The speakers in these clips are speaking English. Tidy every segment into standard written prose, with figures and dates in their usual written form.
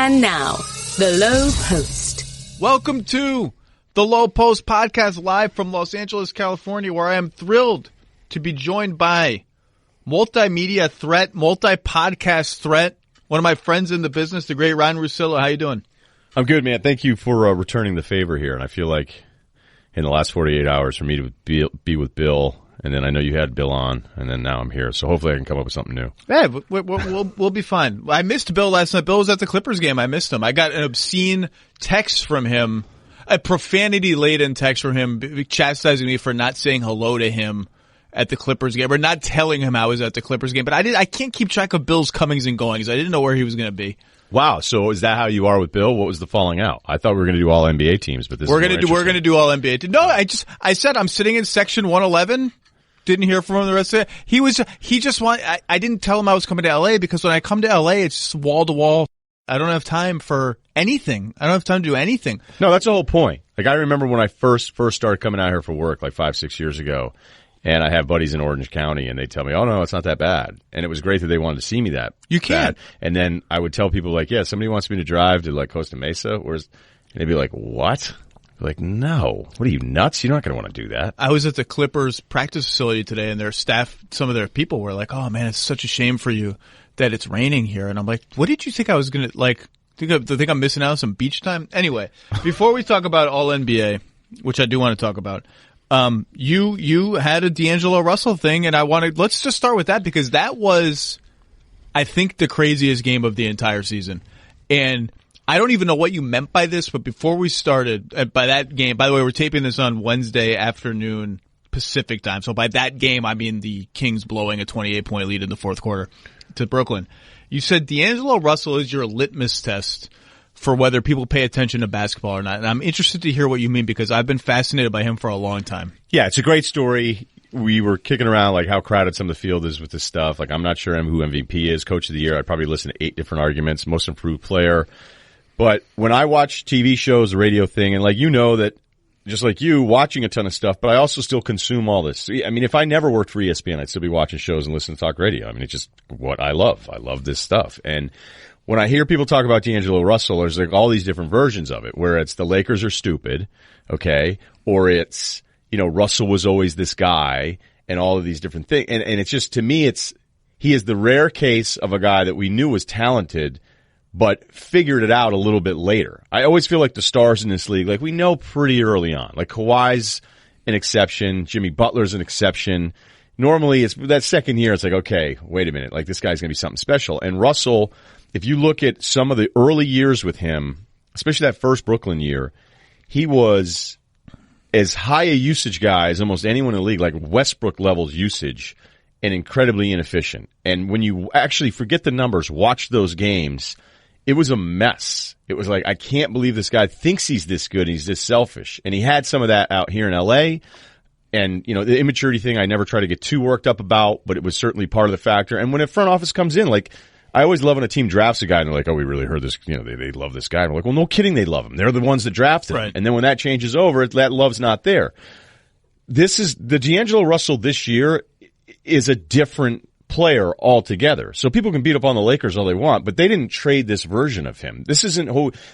And now, the Lowe Post. Welcome to the Lowe Post podcast live from Los Angeles, California, where I am thrilled to be joined by multimedia threat, multi-podcast threat, one of my friends in the business, the great Ryen Russillo. How you doing? I'm good, man. Thank you for returning the favor here. And I feel like in the last 48 hours for me to be with Bill, and then I know you had Bill on, and then now I'm here. So hopefully I can come up with something new. Yeah, we'll be fine. I missed Bill last night. Bill was at the Clippers game. I missed him. I got an obscene text from him, a profanity-laden text from him chastising me for not saying hello to him at the Clippers game, or not telling him I was at the Clippers game. But I can't keep track of Bill's comings and goings. I didn't know where he was going to be. Wow. So is that how you are with Bill? What was the falling out? I thought we were going to do all NBA teams, but we're going to do all NBA teams. No, I said I'm sitting in section 111. Didn't hear from him the rest of it. I didn't tell him I was coming to LA because when I come to LA, it's just wall to wall. I don't have time for anything. I don't have time to do anything. No, that's the whole point. Like, I remember when I first started coming out here for work, like 5-6 years ago, and I have buddies in Orange County, and they tell me, oh, no, it's not that bad. And it was great that they wanted to see me that You can. bad. And then I would tell people, like, yeah, somebody wants me to drive to, like, Costa Mesa. And they'd be like, what? Like, no. What are you, nuts? You're not going to want to do that. I was at the Clippers practice facility today, and their staff, some of their people were like, oh, man, it's such a shame for you that it's raining here. And I'm like, what did you think I was going to, like, think I'm missing out on some beach time? Anyway, before we talk about all NBA, which I do want to talk about, you had a D'Angelo Russell thing, and let's just start with that because that was, I think, the craziest game of the entire season. And I don't even know what you meant by this, but before we started, by that game, by the way, we're taping this on Wednesday afternoon Pacific time. So by that game, I mean the Kings blowing a 28-point lead in the fourth quarter to Brooklyn. You said D'Angelo Russell is your litmus test for whether people pay attention to basketball or not. And I'm interested to hear what you mean because I've been fascinated by him for a long time. Yeah, it's a great story. We were kicking around like how crowded some of the field is with this stuff. Like, I'm not sure who MVP is, Coach of the Year. I'd probably listen to 8 different arguments, most improved player. But when I watch TV shows, the radio thing, and like, you know that just like you, watching a ton of stuff, but I also still consume all this. I mean, if I never worked for ESPN, I'd still be watching shows and listening to talk radio. I mean, it's just what I love. I love this stuff. And when I hear people talk about D'Angelo Russell, there's like all these different versions of it, where it's the Lakers are stupid, okay, or it's, Russell was always this guy and all of these different things. And it's just, to me, he is the rare case of a guy that we knew was talented, but figured it out a little bit later. I always feel like the stars in this league, like, we know pretty early on. Like, Kawhi's an exception. Jimmy Butler's an exception. Normally, it's that second year, it's like, okay, wait a minute. Like, this guy's going to be something special. And Russell, if you look at some of the early years with him, especially that first Brooklyn year, he was as high a usage guy as almost anyone in the league, like Westbrook levels usage, and incredibly inefficient. And when you actually forget the numbers, watch those games, it was a mess. It was like, I can't believe this guy thinks he's this good and he's this selfish. And he had some of that out here in LA. And, the immaturity thing I never try to get too worked up about, but it was certainly part of the factor. And when a front office comes in, like, I always love when a team drafts a guy and they're like, oh, we really heard this, they love this guy. And we're like, well, no kidding, they love him. They're the ones that drafted him. Right. And then when that changes over, that love's not there. This is the D'Angelo Russell this year is a different player altogether. So people can beat up on the Lakers all they want, but they didn't trade this version of him. This isn't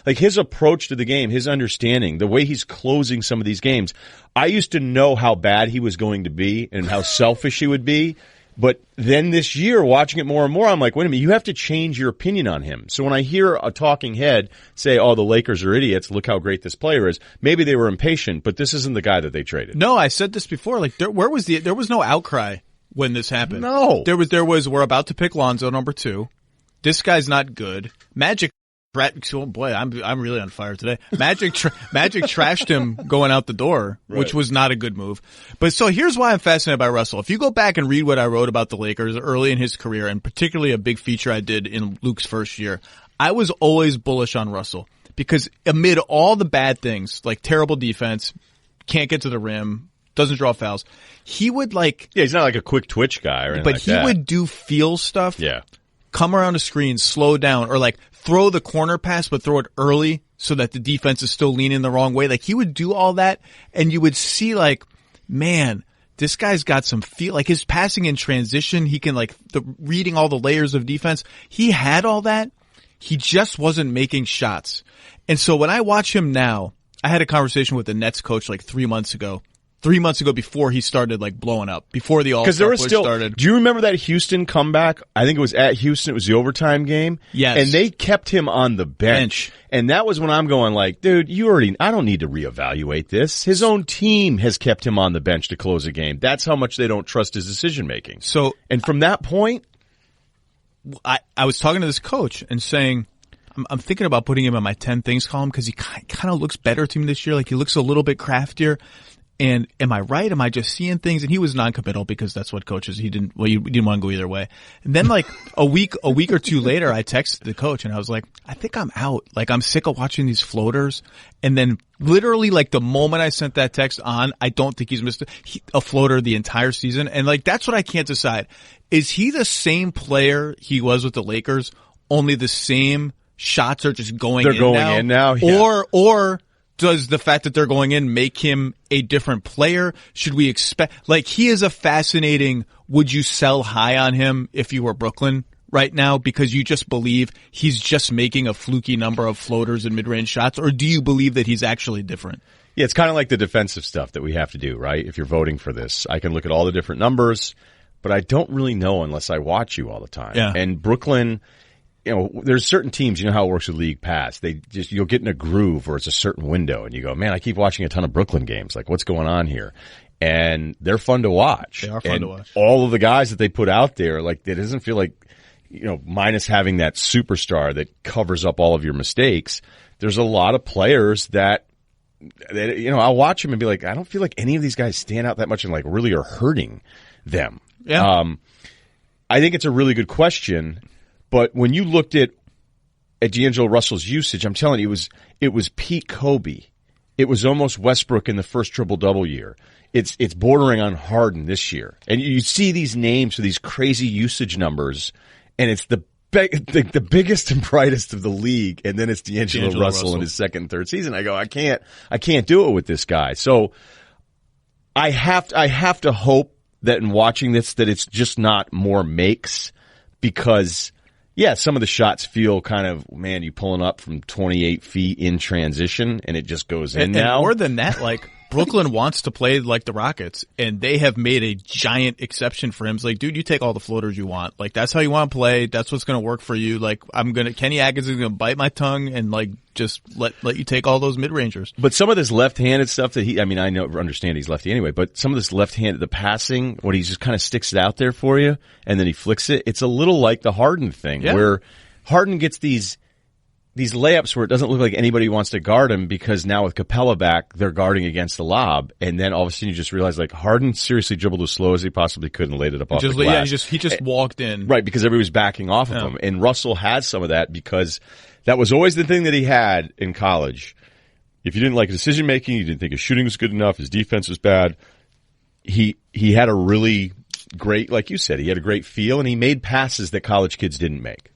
like his approach to the game, his understanding, the way he's closing some of these games. I used to know how bad he was going to be and how selfish he would be. But then this year, watching it more and more, I'm like, wait a minute, you have to change your opinion on him. So when I hear a talking head say, oh, the Lakers are idiots, look how great this player is, maybe they were impatient, but this isn't the guy that they traded. No, I said this before. Like, there was no outcry when this happened. No. There was, we're about to pick Lonzo number 2. This guy's not good. Magic, oh boy, I'm really on fire today. Magic trashed him going out the door, right, which was not a good move. But so here's why I'm fascinated by Russell. If you go back and read what I wrote about the Lakers early in his career, and particularly a big feature I did in Luke's first year, I was always bullish on Russell because amid all the bad things, like terrible defense, can't get to the rim, doesn't draw fouls, he would he's not like a quick twitch guy or anything like that. But he would do feel stuff. Yeah. Come around a screen, slow down, or throw the corner pass, but throw it early so that the defense is still leaning the wrong way. Like, he would do all that, and you would see, man, this guy's got some feel. Like, his passing in transition, he can, reading all the layers of defense. He had all that. he just wasn't making shots. And so when I watch him now, I had a conversation with the Nets coach like 3 months ago. 3 months ago before he started like blowing up, before the All-Star push started. Do you remember that Houston comeback? I think it was at Houston. It was the overtime game. Yes. And they kept him on the bench. And that was when I'm going like, dude, I don't need to reevaluate this. His own team has kept him on the bench to close a game. That's how much they don't trust his decision making. And from that point, I was talking to this coach and saying, I'm thinking about putting him in my 10 things column because he kind of looks better to me this year. Like he looks a little bit craftier. And am I right? Am I just seeing things? And he was non-committal because that's what coaches, you didn't want to go either way. And then like a week or two later, I texted the coach and I was like, I think I'm out. Like I'm sick of watching these floaters. And then literally like the moment I sent that text on, I don't think he's missed a floater the entire season. And like, that's what I can't decide. Is he the same player he was with the Lakers? Only the same shots are just going in now? Yeah. Or does the fact that they're going in make him a different player? Should we expect, like, he is a fascinating, would you sell high on him if you were Brooklyn right now because you just believe he's just making a fluky number of floaters and mid-range shots, or do you believe that he's actually different? Yeah, it's kind of like the defensive stuff that we have to do, right? If you're voting for this, I can look at all the different numbers, but I don't really know unless I watch you all the time. Yeah. And Brooklyn, there's certain teams, you know how it works with League Pass. You'll get in a groove or it's a certain window and you go, man, I keep watching a ton of Brooklyn games. Like, what's going on here? And they're fun to watch. They are fun to watch. All of the guys that they put out there, like, it doesn't feel like, minus having that superstar that covers up all of your mistakes, there's a lot of players that I'll watch them and be like, I don't feel like any of these guys stand out that much and like really are hurting them. Yeah. I think it's a really good question. But when you looked at D'Angelo Russell's usage, I'm telling you, it was peak Kobe. It was almost Westbrook in the first triple-double year. It's bordering on Harden this year. And you see these names for these crazy usage numbers, and it's the biggest and brightest of the league, and then it's D'Angelo Russell in his second and third season. I go, I can't do it with this guy. So I have to hope that in watching this that it's just not more makes, because yeah, some of the shots feel kind of, man, you pulling up from 28 feet in transition and it just goes in now. And more than that, like, Brooklyn wants to play like the Rockets, and they have made a giant exception for him. It's like, dude, you take all the floaters you want. Like, that's how you want to play. That's what's going to work for you. Like, Kenny Atkins is going to bite my tongue and like just let you take all those mid-rangers. But some of this left-handed stuff that understand he's lefty anyway, but some of this left-handed, the passing, when he just kind of sticks it out there for you and then he flicks it, it's a little like the Harden thing, where Harden gets these layups where it doesn't look like anybody wants to guard him, because now with Capella back, they're guarding against the lob, and then all of a sudden you just realize, like, Harden seriously dribbled as slow as he possibly could and laid it up off the glass. Yeah, he just walked in. Right, because everybody was backing off of him. And Russell had some of that, because that was always the thing that he had in college. If you didn't like his decision making, you didn't think his shooting was good enough, his defense was bad, he had a really great, like you said, he had a great feel, and he made passes that college kids didn't make,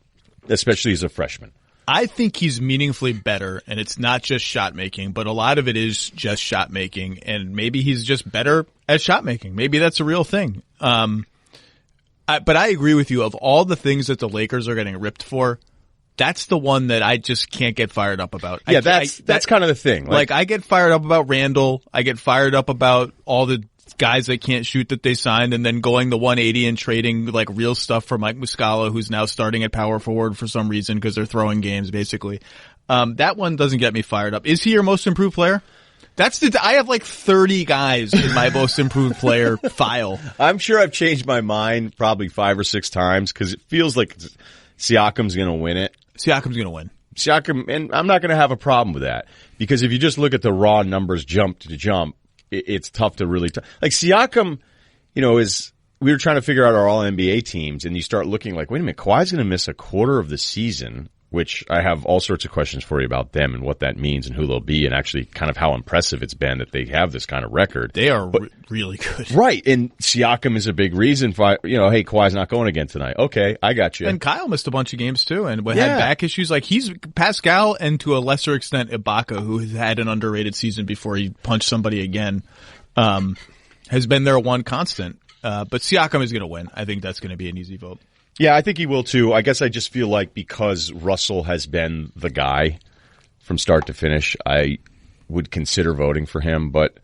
especially as a freshman. I think he's meaningfully better, and it's not just shot making, but a lot of it is just shot making, and maybe he's just better at shot making. Maybe that's a real thing. But I agree with you. Of all the things that the Lakers are getting ripped for, that's the one that I just can't get fired up about. Yeah, that's kind of the thing. Like, I get fired up about Randall. I get fired up about all the guys that can't shoot that they signed, and then going the 180 and trading like real stuff for Mike Muscala, who's now starting at power forward for some reason because they're throwing games basically. That one doesn't get me fired up. Is he your most improved player? I have like 30 guys in my most improved player file. I'm sure I've changed my mind probably 5 or 6 times, because it feels like Siakam's going to win it. Siakam's going to win. Siakam, and I'm not going to have a problem with that, because if you just look at the raw numbers jump to jump, it's tough to really like Siakam, is we were trying to figure out our all-NBA teams, and you start looking like, wait a minute, Kawhi's going to miss a quarter of the season, which I have all sorts of questions for you about them and what that means and who they'll be, and actually kind of how impressive it's been that they have this kind of record. They are really good. Right, and Siakam is a big reason for, hey, Kawhi's not going again tonight. Okay, I got you. And Kyle missed a bunch of games too, and had back issues. Like, he's Pascal, and to a lesser extent Ibaka, who has had an underrated season before he punched somebody again, has been their one constant. But Siakam is going to win. I think that's going to be an easy vote. Yeah, I think he will too. I guess I just feel like because Russell has been the guy from start to finish, I would consider voting for him. But,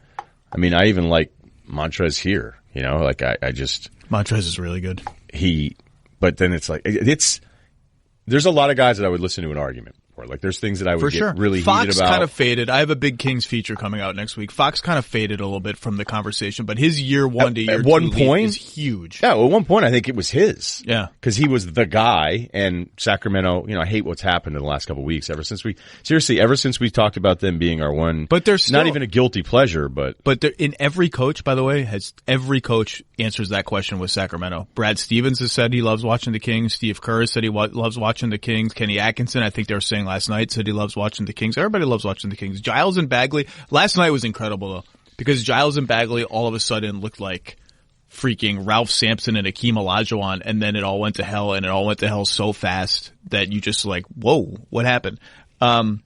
I mean, I even like Montrez here. You know, like I just... Montrez is really good. But then it's like, there's a lot of guys that I would listen to an argument for. Like, there's things that I would get really heated about. Fox kind of faded. I have a big Kings feature coming out next week. Fox kind of faded a little bit from the conversation, but his year one to year two lead is huge. Yeah, at one point I think it was his. Yeah. Because he was the guy, and Sacramento, I hate what's happened in the last couple of weeks. Ever since we talked about them being our one, but there's not even a guilty pleasure, but in every coach, by the way, every coach answers that question with Sacramento. Brad Stevens has said he loves watching the Kings. Steve Kerr has said he loves watching the Kings. Kenny Atkinson, I think they were saying last night, said he loves watching the Kings. Everybody loves watching the Kings. Giles and Bagley, last night was incredible though, because Giles and Bagley all of a sudden looked like freaking Ralph Sampson and Akeem Olajuwon, and then it all went to hell, and it all went to hell so fast that you just like, whoa, what happened? On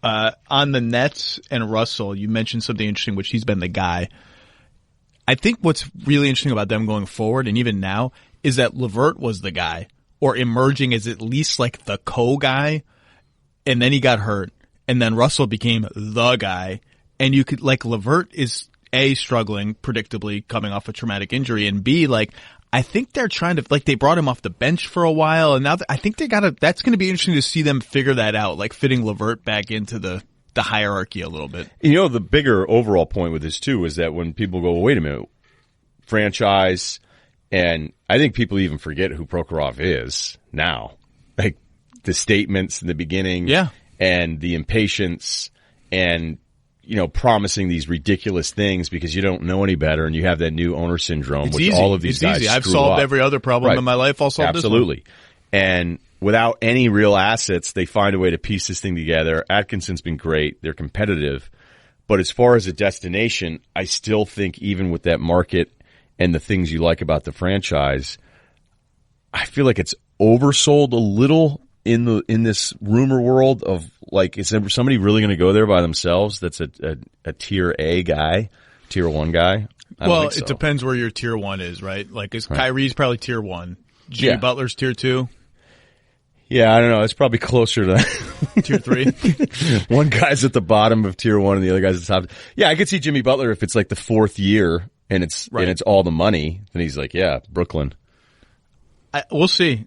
the Nets and Russell, you mentioned something interesting, which he's been the guy. I think what's really interesting about them going forward, and even now, is that LeVert was the guy, or emerging as at least like the co-guy, and then he got hurt, and then Russell became the guy, and you could, like, LeVert is A, struggling, predictably, coming off a traumatic injury, and B, like, I think they're trying to, like, they brought him off the bench for a while, and now I think that's gonna be interesting to see them figure that out, like fitting LeVert back into the hierarchy a little bit. The bigger overall point with this too is that when people go, well, wait a minute, franchise, and I think people even forget who Prokhorov is now. Like, the statements in the beginning, and the impatience, and promising these ridiculous things because you don't know any better, and you have that new owner syndrome, it's which easy. all of these it's guys easy. I've screw solved up. every other problem in my life. I'll solve Absolutely. this one. And without any real assets, they find a way to piece this thing together. Atkinson's been great. They're competitive. But as far as a destination, I still think even with that market and the things you like about the franchise, I feel like it's oversold a little in this rumor world of, like, is somebody really going to go there by themselves that's a tier A guy, tier 1 guy? Well, it depends where your tier 1 is, right? Like, Kyrie's probably tier 1. Jimmy Butler's tier 2. Yeah, I don't know. It's probably closer to tier 3. One guy's at the bottom of tier 1 and the other guy's at the top. Yeah, I could see Jimmy Butler if it's like the 4th year and it's all the money. Then he's like, yeah, Brooklyn. We'll see.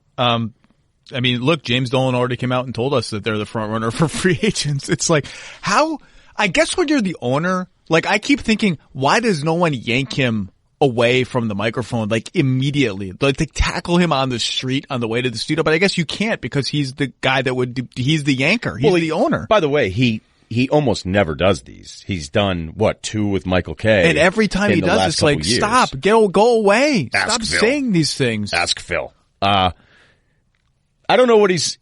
I mean, look, James Dolan already came out and told us that they're the front runner for free agents. It's like, I guess when you're the owner, like, I keep thinking, why does no one yank him away from the microphone, like, immediately? Like, they tackle him on the street on the way to the studio, but I guess you can't because he's the guy he's the yanker. He's the owner. By the way, he almost never does these. He's done, 2 with Michael K. And every time he does, it's like, stop, go away. Stop saying these things. Ask Phil. I don't know what he's,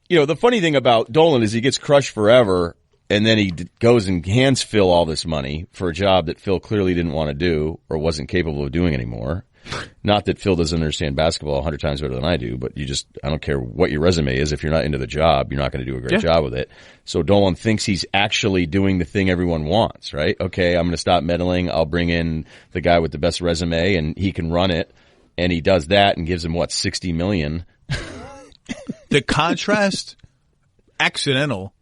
the funny thing about Dolan is he gets crushed forever, and then he goes and hands Phil all this money for a job that Phil clearly didn't want to do or wasn't capable of doing anymore. Not that Phil doesn't understand basketball 100 times better than I do, but I don't care what your resume is. If you're not into the job, you're not going to do a great job with it. So Dolan thinks he's actually doing the thing everyone wants, right? Okay, I'm going to stop meddling. I'll bring in the guy with the best resume, and he can run it. And he does that and gives him, $60 million. The contrast, accidental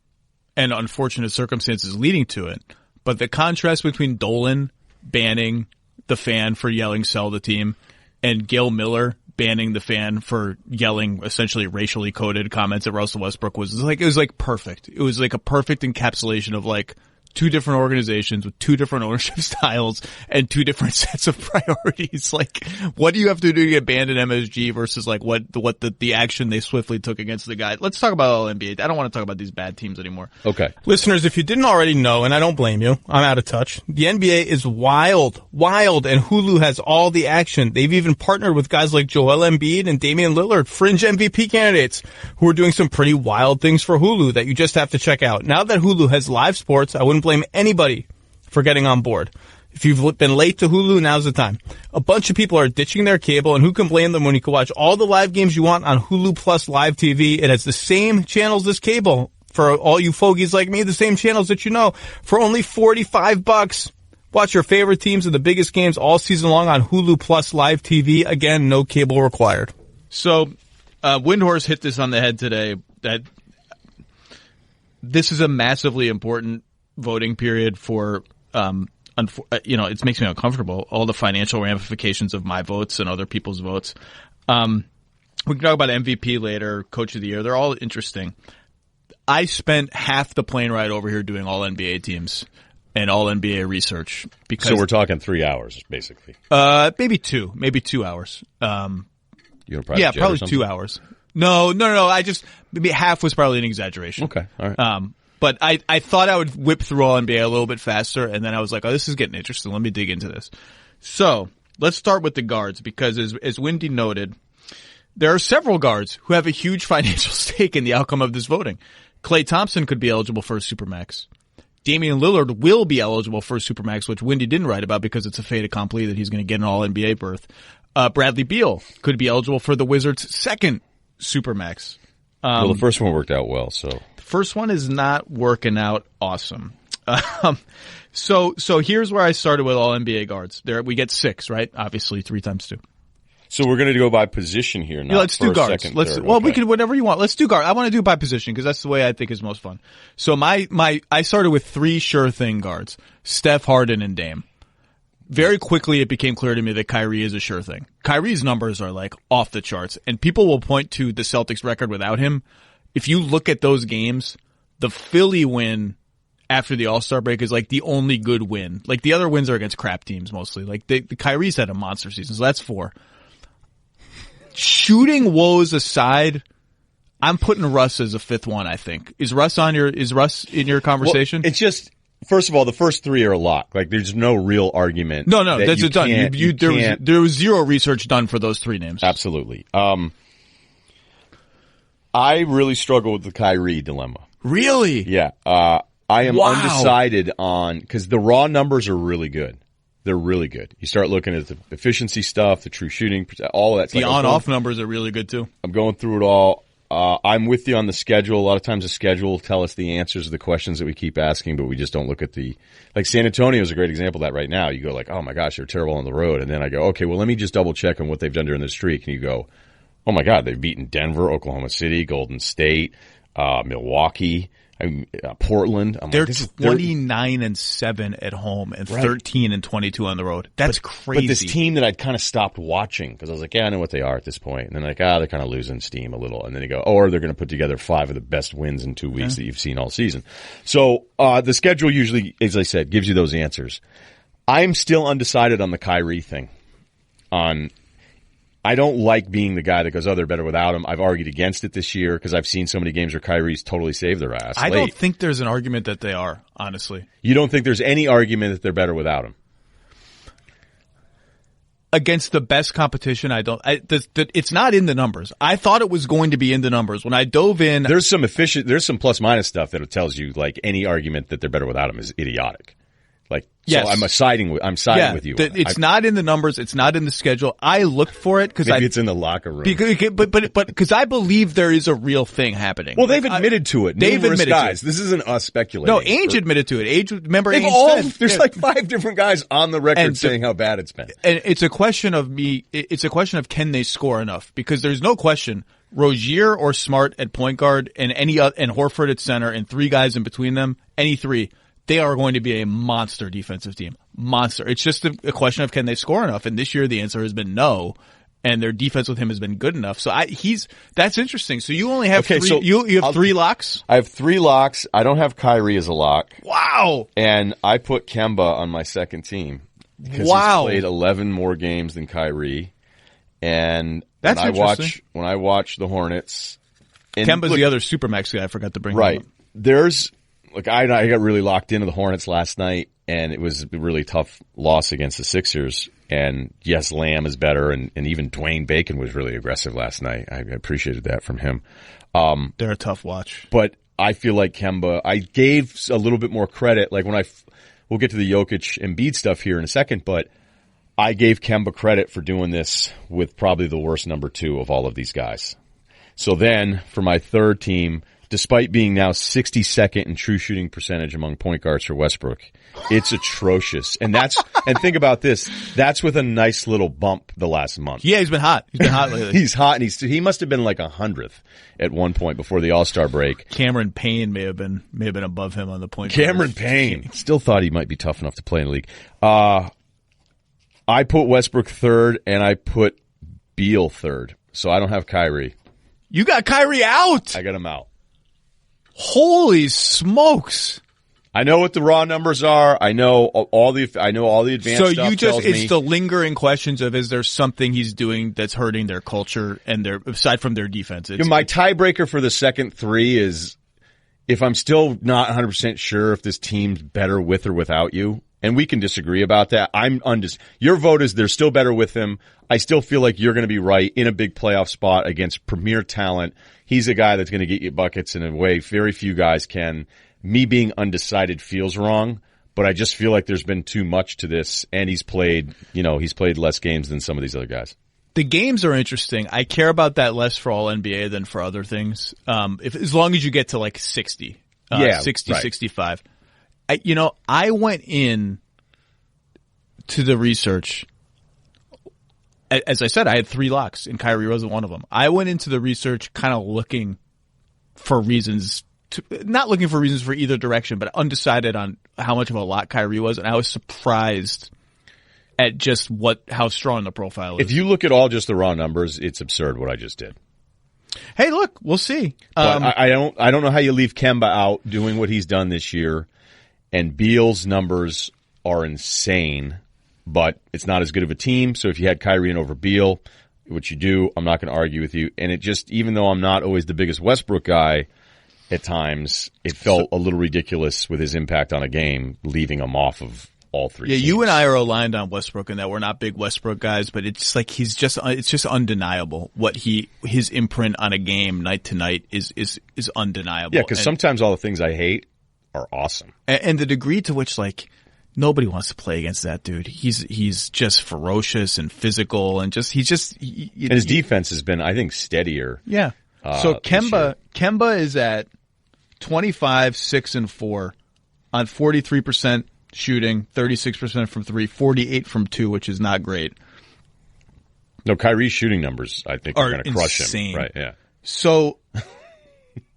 and unfortunate circumstances leading to it, but the contrast between Dolan banning the fan for yelling "sell the team" and Gil Miller banning the fan for yelling essentially racially coded comments at Russell Westbrook was like perfect. It was like a perfect encapsulation of like two different organizations with two different ownership styles and two different sets of priorities. Like, what do you have to do to get banned in MSG versus like what the action they swiftly took against the guy? Let's talk about all NBA. I don't want to talk about these bad teams anymore. Okay. Listeners, if you didn't already know, and I don't blame you, I'm out of touch. The NBA is wild, and Hulu has all the action. They've even partnered with guys like Joel Embiid and Damian Lillard, fringe MVP candidates, who are doing some pretty wild things for Hulu that you just have to check out. Now that Hulu has live sports, I wouldn't blame anybody for getting on board. If you've been late to Hulu, now's the time. A bunch of people are ditching their cable, and who can blame them when you can watch all the live games you want on Hulu Plus Live TV? It has the same channels as cable. For all you fogies like me, the same channels that you know. For only $45. Watch your favorite teams and the biggest games all season long on Hulu Plus Live TV. Again, no cable required. So, Windhorse hit this on the head today, that this is a massively important voting period for, it makes me uncomfortable, all the financial ramifications of my votes and other people's votes. We can talk about MVP later, Coach of the Year. They're all interesting. I spent half the plane ride over here doing all NBA teams and all NBA research. So we're talking 3 hours, basically. Maybe 2 hours. Probably 2 hours. No. Maybe half was probably an exaggeration. Okay. All right. But I thought I would whip through all NBA a little bit faster, and then I was like, oh, this is getting interesting. Let me dig into this. So let's start with the guards, because as Wendy noted, there are several guards who have a huge financial stake in the outcome of this voting. Klay Thompson could be eligible for a Supermax. Damian Lillard will be eligible for a Supermax, which Wendy didn't write about because it's a fait accompli that he's going to get an All-NBA berth. Bradley Beal could be eligible for the Wizards' second Supermax. Well, the first one worked out well, so. The first one is not working out awesome. So here's where I started with all NBA guards. There we get 6, right? Obviously 3 times 2. So we're going to go by position here now. Yeah, let's do guards. Second, let's third. We can whatever you want. Let's do guard. I want to do by position because that's the way I think is most fun. So I started with 3 sure thing guards: Steph, Harden, and Dame. Very quickly, it became clear to me that Kyrie is a sure thing. Kyrie's numbers are like off the charts, and people will point to the Celtics record without him. If you look at those games, the Philly win after the All-Star break is like the only good win. Like the other wins are against crap teams mostly. Like the Kyrie's had a monster season, so that's 4. Shooting woes aside, I'm putting Russ as a 5th one, I think. Is Russ in your conversation? Well, it's just, first of all, the first 3 are a lock. Like, there's no real argument. No, that's it done. There was zero research done for those 3 names. Absolutely. I really struggle with the Kyrie dilemma. Really? Yeah. I am undecided on, because the raw numbers are really good. They're really good. You start looking at the efficiency stuff, the true shooting, all of that. The on-off numbers are really good too. I'm going through it all. I'm with you on the schedule. A lot of times the schedule will tell us the answers to the questions that we keep asking, but we just don't look at like San Antonio is a great example of that right now. You go like, oh my gosh, they're terrible on the road. And then I go, okay, well, let me just double check on what they've done during the streak. And you go, oh my God, they've beaten Denver, Oklahoma City, Golden State, Milwaukee, Portland. They're 29-7 at home and 13-22 on the road. That's crazy. But this team that I'd kind of stopped watching because I was like, yeah, I know what they are at this point. And then like, they're kind of losing steam a little. And then you go, or they're going to put together 5 of the best wins in 2 weeks that you've seen all season. So the schedule usually, as I said, gives you those answers. I'm still undecided on the Kyrie thing. I don't like being the guy that goes, oh, they're better without him. I've argued against it this year because I've seen so many games where Kyrie's totally saved their ass. I don't think there's an argument that they are, honestly. You don't think there's any argument that they're better without him? Against the best competition, I don't. It's not in the numbers. I thought it was going to be in the numbers when I dove in. There's some plus minus stuff that tells you like any argument that they're better without him is idiotic. Like, yes. So I'm siding with you. It's not in the numbers. It's not in the schedule. I looked for it because it's in the locker room. Because I believe there is a real thing happening. Well, they've admitted to it. They've admitted guys. to it. This isn't us speculating. No, Ainge admitted to it. There's like 5 different guys on the record saying how bad it's been. And it's a question of can they score enough? Because there's no question. Rozier or Smart at point guard and and Horford at center and 3 guys in between them, any 3. They are going to be a monster defensive team. Monster. It's just a question of can they score enough? And this year the answer has been no. And their defense with him has been good enough. So that's interesting. So you only have 3, so you have 3 locks? I have 3 locks. I don't have Kyrie as a lock. Wow. And I put Kemba on my second team. Because he's played 11 more games than Kyrie. And that's interesting. When I watch the Hornets. Kemba's the other Supermax guy I forgot to bring right. up. Look, I got really locked into the Hornets last night, and it was a really tough loss against the Sixers. And yes, Lamb is better, and even Dwayne Bacon was really aggressive last night. I appreciated that from him. They're a tough watch. But I feel like Kemba, I gave a little bit more credit. Like we'll get to the Jokic Embiid stuff here in a second, but I gave Kemba credit for doing this with probably the worst number 2 of all of these guys. So then, for my third team, despite being now 62nd in true shooting percentage among point guards for Westbrook. It's atrocious. And and think about this. That's with a nice little bump the last month. Yeah, he's been hot. He's been hot lately. He's hot, and he must have been like 100th at one point before the All-Star break. Cameron Payne may have been above him on the point. Cameron Payne. Still thought he might be tough enough to play in the league. I put Westbrook third, and I put Beal third. So I don't have Kyrie. You got Kyrie out. I got him out. Holy smokes. I know what the raw numbers are. I know all the advanced so stuff. So it's the lingering questions of, is there something he's doing that's hurting their culture and aside from their defense? My tiebreaker for the second three is if I'm still not 100% sure if this team's better with or without you, and we can disagree about that. Your vote is they're still better with him. I still feel like you're going to be right in a big playoff spot against premier talent. He's a guy that's going to get you buckets in a way very few guys can. Me being undecided feels wrong, but I just feel like there's been too much to this, and he's played less games than some of these other guys. The games are interesting. I care about that less for all NBA than for other things. As long as you get to like 60, 60, right. 65. I went in to the research. As I said, I had 3 locks, and Kyrie wasn't one of them. I went into the research kind of looking for reasons. Not looking for reasons for either direction, but undecided on how much of a lock Kyrie was, and I was surprised at just how strong the profile is. If you look at all just the raw numbers, it's absurd what I just did. Hey, look, we'll see. But I don't know how you leave Kemba out doing what he's done this year, and Beal's numbers are insane, but it's not as good of a team. So if you had Kyrie in over Beal, which you do, I'm not going to argue with you. And it just, even though I'm not always the biggest Westbrook guy, at times, it felt a little ridiculous with his impact on a game, leaving him off of all 3 teams. You and I are aligned on Westbrook in that we're not big Westbrook guys, but it's like it's just undeniable what his imprint on a game night to night is undeniable. Yeah, because sometimes all the things I hate are awesome. And the degree to which like nobody wants to play against that dude. He's just ferocious and physical, and and his defense has been, I think, steadier. Yeah. So Kemba is at 25, 6, and 4 on 43% shooting, 36% from 3, 48 from 2, which is not great. No, Kyrie's shooting numbers, I think, are going to crush him. Right? Yeah. So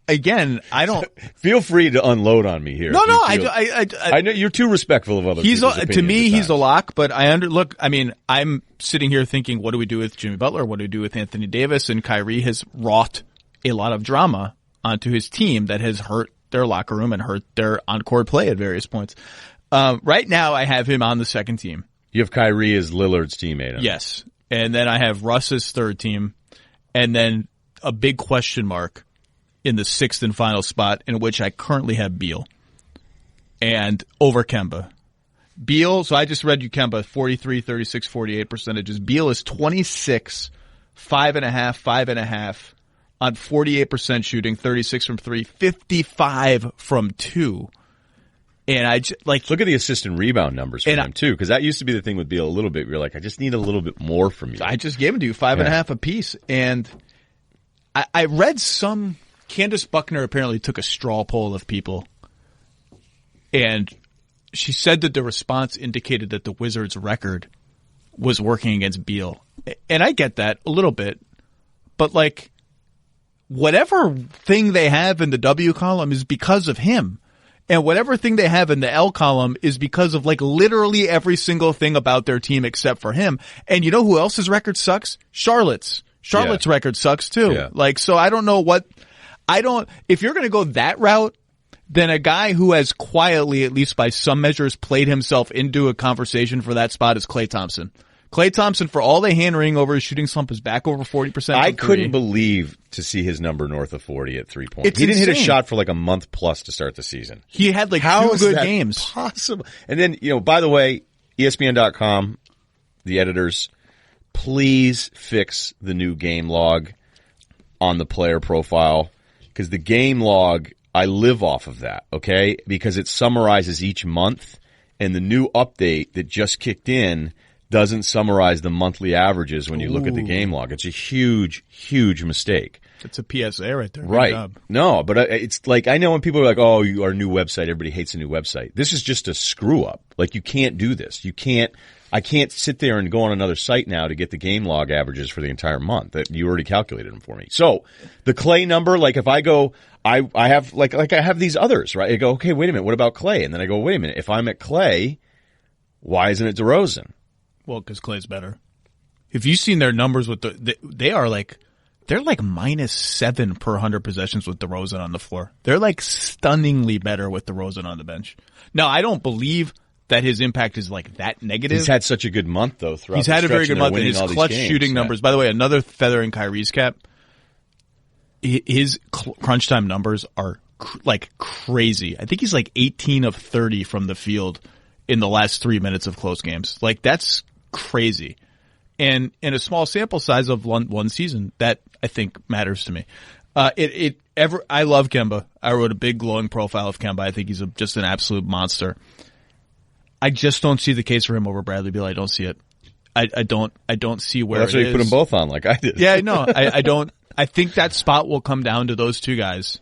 again, I don't feel free to unload on me here. No, I know you're too respectful of other people's opinions. To me, he's a lock, but I'm sitting here thinking, what do we do with Jimmy Butler? What do we do with Anthony Davis? And Kyrie has wrought a lot of drama onto his team that has hurt their locker room and hurt their on-court play at various points. Right now, I have him on the second team. You have Kyrie as Lillard's teammate. Huh? Yes. And then I have Russ's third team, and then a big question mark in the 6th and final spot, in which I currently have Beal and over Kemba. Beal, so I just read you Kemba, 43, 36, 48 percentages. Beal is 26, 5.5, 5.5 on 48% shooting, 36 from 3, 55 from 2. And I look at the assist and rebound numbers for him too, because that used to be the thing with Beal a little bit. You're like, I just need a little bit more from you. I just gave them to you, 5.5 apiece. And I read Candace Buckner apparently took a straw poll of people, and she said that the response indicated that the Wizards' record was working against Beal. And I get that a little bit, but like, whatever thing they have in the W column is because of him. And whatever thing they have in the L column is because of like literally every single thing about their team except for him. And you know who else's record sucks? Charlotte's record sucks too. Yeah. Like, so I don't know if you're going to go that route, then a guy who has quietly, at least by some measures, played himself into a conversation for that spot is Klay Thompson. Klay Thompson, for all the hand-wringing over his shooting slump, is back over 40%. I couldn't believe to see his number north of 40 at 3 points. He didn't hit a shot for like a month plus to start the season. He had like How 2 is good that games. Possible. And then, by the way, ESPN.com, the editors, please fix the new game log on the player profile, because the game log, I live off of that, okay? Because it summarizes each month, and the new update that just kicked in doesn't summarize the monthly averages when you look at the game log. It's a huge, huge mistake. It's a PSA right there. Good Right. job. No, but it's like, I know when people are like, oh, our new website, everybody hates a new website. This is just a screw up. Like, you can't do this. I can't sit there and go on another site now to get the game log averages for the entire month that you already calculated them for me. So the Clay number, like if I go, I have like I have these others, right? I go, okay, wait a minute. What about Clay? And then I go, wait a minute. If I'm at Clay, why isn't it DeRozan? Well, because Clay's better. If you've seen their numbers with they're like -7 per 100 possessions with DeRozan on the floor. They're like stunningly better with DeRozan on the bench. Now, I don't believe that his impact is like that negative. He's had such a good month though. Throughout he's had a very good month, and his clutch games, shooting numbers. By the way, another feather in Kyrie's cap. His crunch time numbers are like crazy. I think he's like 18 of 30 from the field in the last 3 minutes of close games. Like, that's crazy. And in a small sample size of one season, that I think matters to me. I love Kemba. I wrote a big glowing profile of Kemba. I think he's just an absolute monster. I just don't see the case for him over Bradley Beal. I don't see it. I don't see where that's why you put them both on like I did. Yeah, no, I don't. I think that spot will come down to those two guys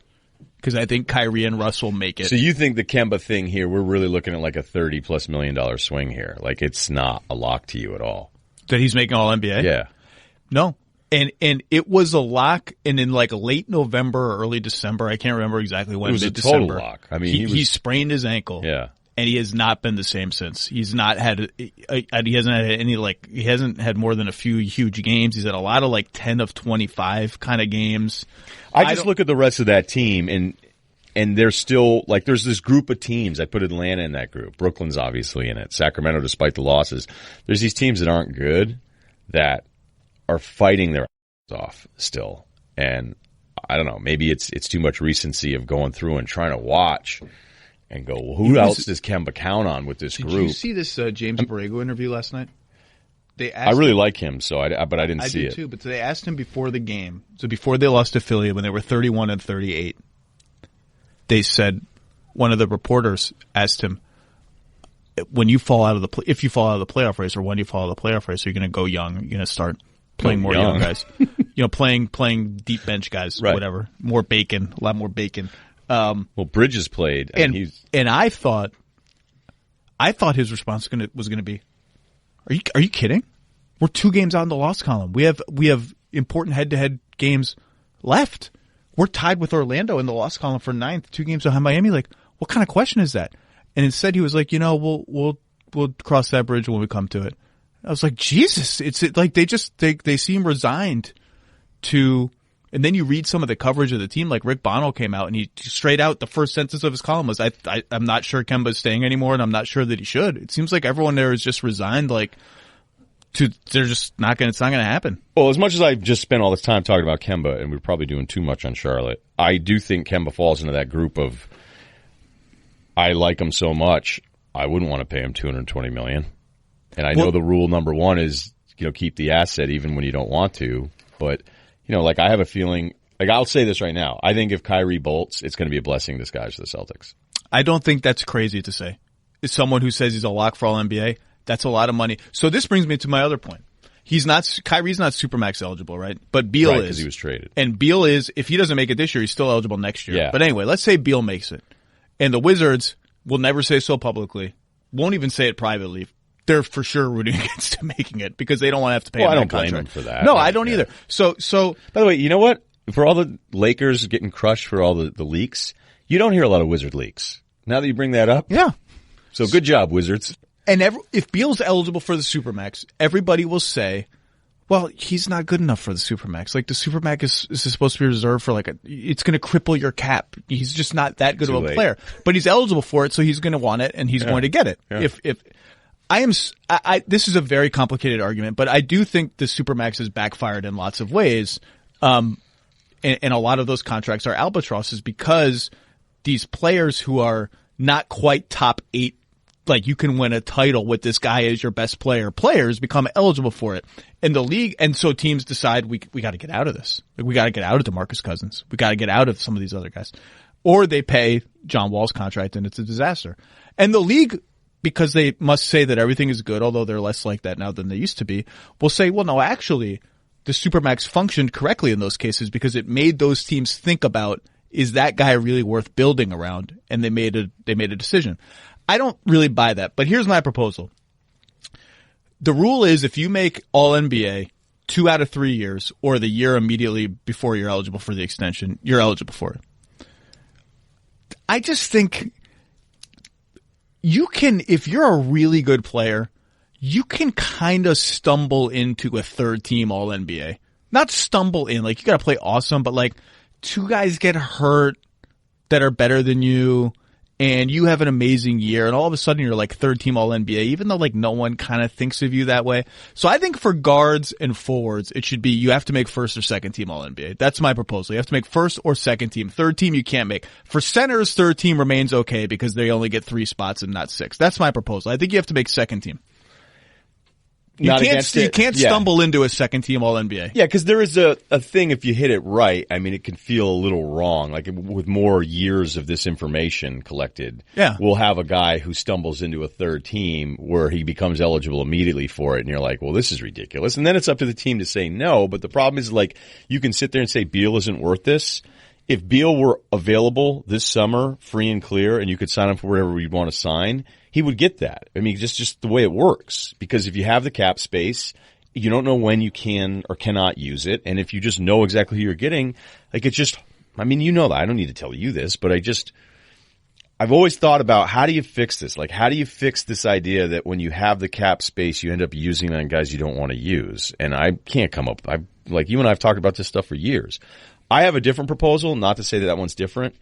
because I think Kyrie and Russ will make it. So you think the Kemba thing here, we're really looking at like a $30+ million swing here. Like, it's not a lock to you at all. That he's making all NBA? Yeah. No. And it was a lock, and in like late November or early December, I can't remember exactly when. It was a total lock. I mean, he sprained his ankle. Yeah. And he has not been the same since. He hasn't had more than a few huge games. He's had a lot of like 10 of 25 kind of games. I just look at the rest of that team and they're still like, there's this group of teams. I put Atlanta in that group. Brooklyn's obviously in it. Sacramento, despite the losses. There's these teams that aren't good that are fighting their asses off still. And I don't know, maybe it's too much recency of going through and trying to watch and go, well, who else does Kemba count on with this group? Did you see this James Borrego interview last night? I really like him, but I didn't see it. I do too, but they asked him before the game. So before they lost to Philly when they were 31-38, they said, one of the reporters asked him, if you fall out of the playoff race, or when you fall out of the playoff race, are you going to go young? You're going to start playing more young guys, playing deep bench guys, right. Whatever, a lot more bacon. Well, Bridges played, and I thought his response was going to be, "Are you kidding? We're 2 games out in the loss column. We have important head-to-head games left. We're tied with Orlando in the loss column for 9th, 2 games behind Miami. Like, what kind of question is that?" And instead, he was like, "We'll cross that bridge when we come to it." I was like, Jesus! It's like they seem resigned to. And then you read some of the coverage of the team, like Rick Bono came out and he straight out, the first sentence of his column was, I'm not sure Kemba's staying anymore, and I'm not sure that he should. It seems like everyone there is just resigned, they're just it's not going to happen. Well, as much as I've just spent all this time talking about Kemba, and we're probably doing too much on Charlotte, I do think Kemba falls into that group of, I like him so much, I wouldn't want to pay him $220 million. And I know the rule number one is, keep the asset even when you don't want to, but I have a feeling, I'll say this right now. I think if Kyrie bolts, it's going to be a blessing in disguise for the Celtics. I don't think that's crazy to say. As someone who says he's a lock for all NBA, that's a lot of money. So this brings me to my other point. Kyrie's not Supermax eligible, right? But Beal is. Because he was traded. And Beal is, if he doesn't make it this year, he's still eligible next year. Yeah. But anyway, let's say Beal makes it. And the Wizards will never say so publicly, won't even say it privately. They're for sure rooting against him making it because they don't want to have to pay him. I don't that contract. blame him for that. No, I don't either. So by the way, you know what? For all the Lakers getting crushed for all the leaks, you don't hear a lot of Wizard leaks. Now that you bring that up. Yeah. So good job, Wizards. And if Beal's eligible for the Supermax, everybody will say, well, he's not good enough for the Supermax. Like, the Supermax is supposed to be reserved for it's going to cripple your cap. He's just not that good of a player. But he's eligible for it, so he's going to want it, and he's going to get it. Yeah. This is a very complicated argument, but I do think the Supermax has backfired in lots of ways. And a lot of those contracts are albatrosses because these players who are not quite top 8, like you can win a title with this guy as your best player, players become eligible for it. And the league, and so teams decide we got to get out of this. Like, we got to get out of DeMarcus Cousins. We got to get out of some of these other guys. Or they pay John Wall's contract and it's a disaster. And the league, because they must say that everything is good, although they're less like that now than they used to be, will say, well, no, actually, the Supermax functioned correctly in those cases because it made those teams think about, is that guy really worth building around? And they made a decision. I don't really buy that, but here's my proposal. The rule is if you make All NBA 2 out of 3 years or the year immediately before you're eligible for the extension, you're eligible for it. I just think you can, if you're a really good player, you can kind of stumble into a third team All NBA. Not stumble in, like you got to play awesome, but like 2 guys get hurt that are better than you and you have an amazing year and all of a sudden you're like third team All NBA, even though like no one kind of thinks of you that way. So I think for guards and forwards, it should be you have to make first or second team All NBA. That's my proposal. You have to make first or second team. Third team you can't make. For centers, third team remains okay because they only get 3 spots and not 6. That's my proposal. I think you have to make second team. You can't stumble into a second team All NBA. Yeah, because there is a thing if you hit it right. I mean, it can feel a little wrong. Like with more years of this information collected, we'll have a guy who stumbles into a third team where he becomes eligible immediately for it, and you're like, well, this is ridiculous. And then it's up to the team to say no. But the problem is, like, you can sit there and say Beal isn't worth this. If Beal were available this summer, free and clear, and you could sign him for whatever you'd want to sign, he would get that. I mean, just the way it works. Because if you have the cap space, you don't know when you can or cannot use it. And if you just know exactly who you're getting, like it's just, I mean, you know that. I don't need to tell you this, but I've always thought about how do you fix this? Like, how do you fix this idea that when you have the cap space, you end up using it on guys you don't want to use? And I can't come up, like you and I have talked about this stuff for years. I have a different proposal, not to say that one's different,